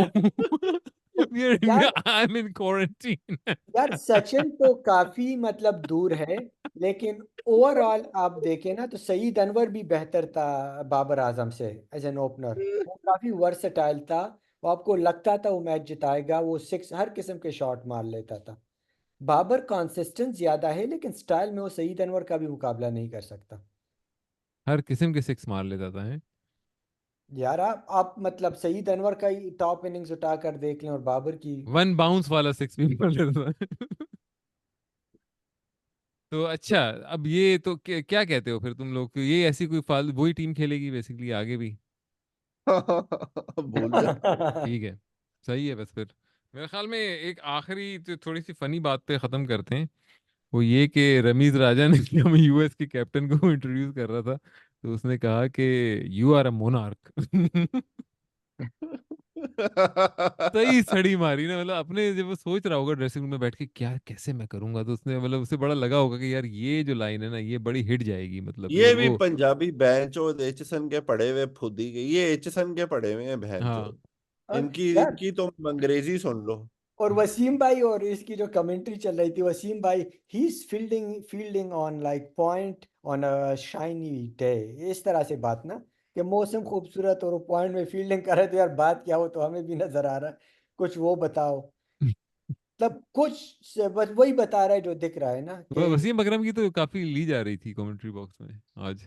वी आर इन, यार आई एम इन क्वारंटीन। यार सचिन तो काफी मतलब दूर है, लेकिन ओवरऑल आप देखें ना तो सईद अनवर भी बेहतर था बाबर आजम से एज एन ओपनर। वो काफी वर्सेटाइल था। वो आपको लगता था वो मैच जिताएगा, वो सिक्स हर किस्म के शॉट मार लेता था। बाबर कॉन्सिस्टेंस ज्यादा है, लेकिन स्टाइल में वो सईद अनवर का भी मुकाबला नहीं कर सकता। हर किस्म के सिक्स मार लेता था है। यार आप मतलब सईद अनवर का ही टॉप इनिंग्स उठा कर देख लें और बाबर की। वन बाउंस वाला सिक्स भी मार लेता था। तो अच्छा, अब ये तो क्या कहते हो फिर तुम लोग कि ये ऐसी कोई फाल वही टीम खेलेगी बेसिकली आगे भी? भूल जा। ठीक है, सही है। बस फिर मेरे ख्याल में एक आखिरी जो थोड़ी सी फनी बात पे ख़त्म करते हैं, वो ये कि रमीज राजा ने हमें यूएस के कैप्टन को इंट्रोड्यूस कर रहा था, तो उसने कहा कि यू आर अ मोनार्क। सही सड़ी मारी ना, मतलब अपने जब वो सोच रहा होगा ड्रेसिंग रूम में बैठ के क्या कैसे मैं करूंगा, तो उसने मतलब उसे बड़ा लगा होगा कि यार ये जो लाइन है ना ये बड़ी हिट जाएगी, मतलब कि। ये और भी वो पंजाबी बहनचोद एचसन के पढ़े हुए फुदी गई, ये एचसन के पढ़े हुए हैं हाँ। बहनचोद। और इनकी यार इनकी तो अंग्रेजी सुन लो। और वसीम भाई और इसकी जो कमेंट्री चल रही थी, वसीम भाई he is fielding fielding on like point on a shiny day, इस तरह से बात ना कि मौसम खूबसूरत और वो पॉइंट में फील्डिंग कर रहे थे। यार बात क्या हो तो हमें भी नजर आ रहा है, कुछ वो बताओ। मतलब कुछ बस वही बता रहा है जो दिख रहा है ना कि। वसीम अकरम की तो काफी ली जा रही थी कमेंट्री बॉक्स में आज।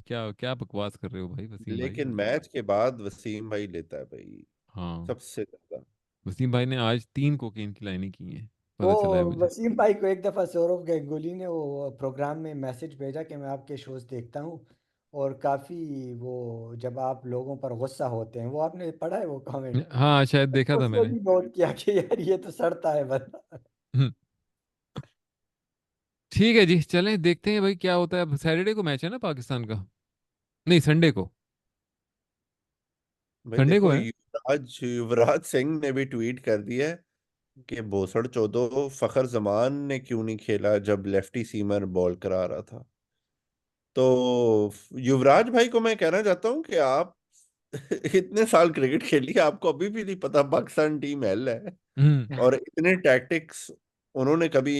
क्या क्या बकवास कर रहे हो भाई वसीम भाई, लेकिन मतलब। मैच के बाद वसीम भाई लेता है भाई हाँ, सबसे ज्यादा। वसीम भाई ने आज 3 कोकेन की लाइनें की हैं, वो पता चला है मुझे। वसीम भाई को एक दफा सौरव गांगुली ने वो प्रोग्राम में मैसेज भेजा कि मैं आपके शोज देखता हूँ, और काफी वो जब आप लोगों पर गुस्सा होते हैं, वो आपने पढ़ा है वो कमेंट? हाँ, शायद देखा था उसने मैंने। भी नोट किया कि यार ये तो सड़ता है बंदा। हम्म, ठीक है जी, चलें देखते हैं भाई क्या होता है। अब सैटरडे को मैच है ना पाकिस्तान का? नहीं, संडे को। भाई संडे को देखो, है। युवराज सिंह ने भी ट्वीट कर दिया है कि भोसड़ चौदो फखर जमान ने क्यों नहीं खेला जब लेफ्टी सीमर बॉल करा रहा था। तो युवराज भाई को मैं कहना चाहता हूं कि आप इतने साल क्रिकेट खेली, आपको अभी भी नहीं पता पाकिस्तान टीम एल है। हम्म। और इतने टैक्टिक्स उन्होंने कभी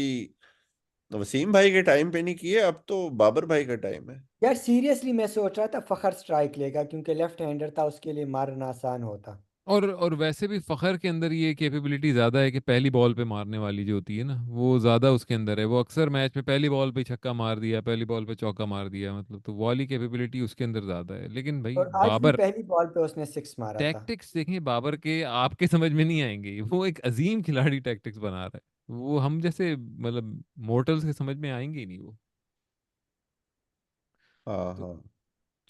वसीम भाई के टाइम पे नहीं किए, अब तो बाबर भाई का टाइम है। यार सीरियसली मैं सोच रहा था फखर स्ट्राइक लेगा, क्योंकि लेफ्ट हैंडर था, उसके लिए मारना आसान होता। और वैसे भी फखर के अंदर ये कैपेबिलिटी ज़्यादा है कि पहली बॉल पे मारने वाली जो होती है ना वो ज़्यादा उसके अंदर है। वो अक्सर मैच में पहली बॉल पे छक्का मार दिया, पहली बॉल पे चौका मार दिया, मतलब तो वाली कैपेबिलिटी उसके अंदर ज़्यादा है। लेकिन भाई और आज भी बाबर, पहली बॉल पे उसने सिक्स मारा था। टैक्टिक्स देखें बाबर के, आपके समझ में नहीं आएंगे। वो एक अजीम खिलाड़ी टैक्टिक्स बना रहा है, वो हम जैसे मतलब मोर्टल्स के समझ में आएंगे ही नहीं वो। हाँ तो हाँ।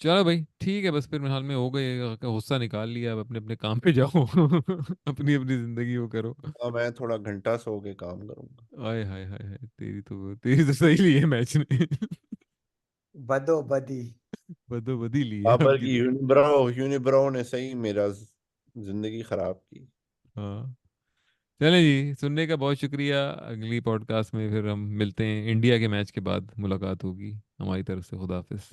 चलो भाई ठीक है, बस फिर हाल में हो गए, गुस्सा निकाल लिया, अब अपने अपने काम पे जाओ। अपनी अपनी जिंदगी वो करो। अब मैं थोड़ा घंटा सो के काम करूंगा। आय हाय हाय हाय, तेरी तो सही ली है मैच ने। बदो बदी। बदोबदी ली है बाबर आपकी की तो। यूनिब्रो ने सही मेरा जिंदगी खराब की। हाँ। चले जी, सुनने का बहुत शुक्रिया। अगली पॉडकास्ट में फिर हम मिलते हैं, इंडिया के मैच के बाद मुलाकात होगी हमारी तरफ से। खुदा हाफिज।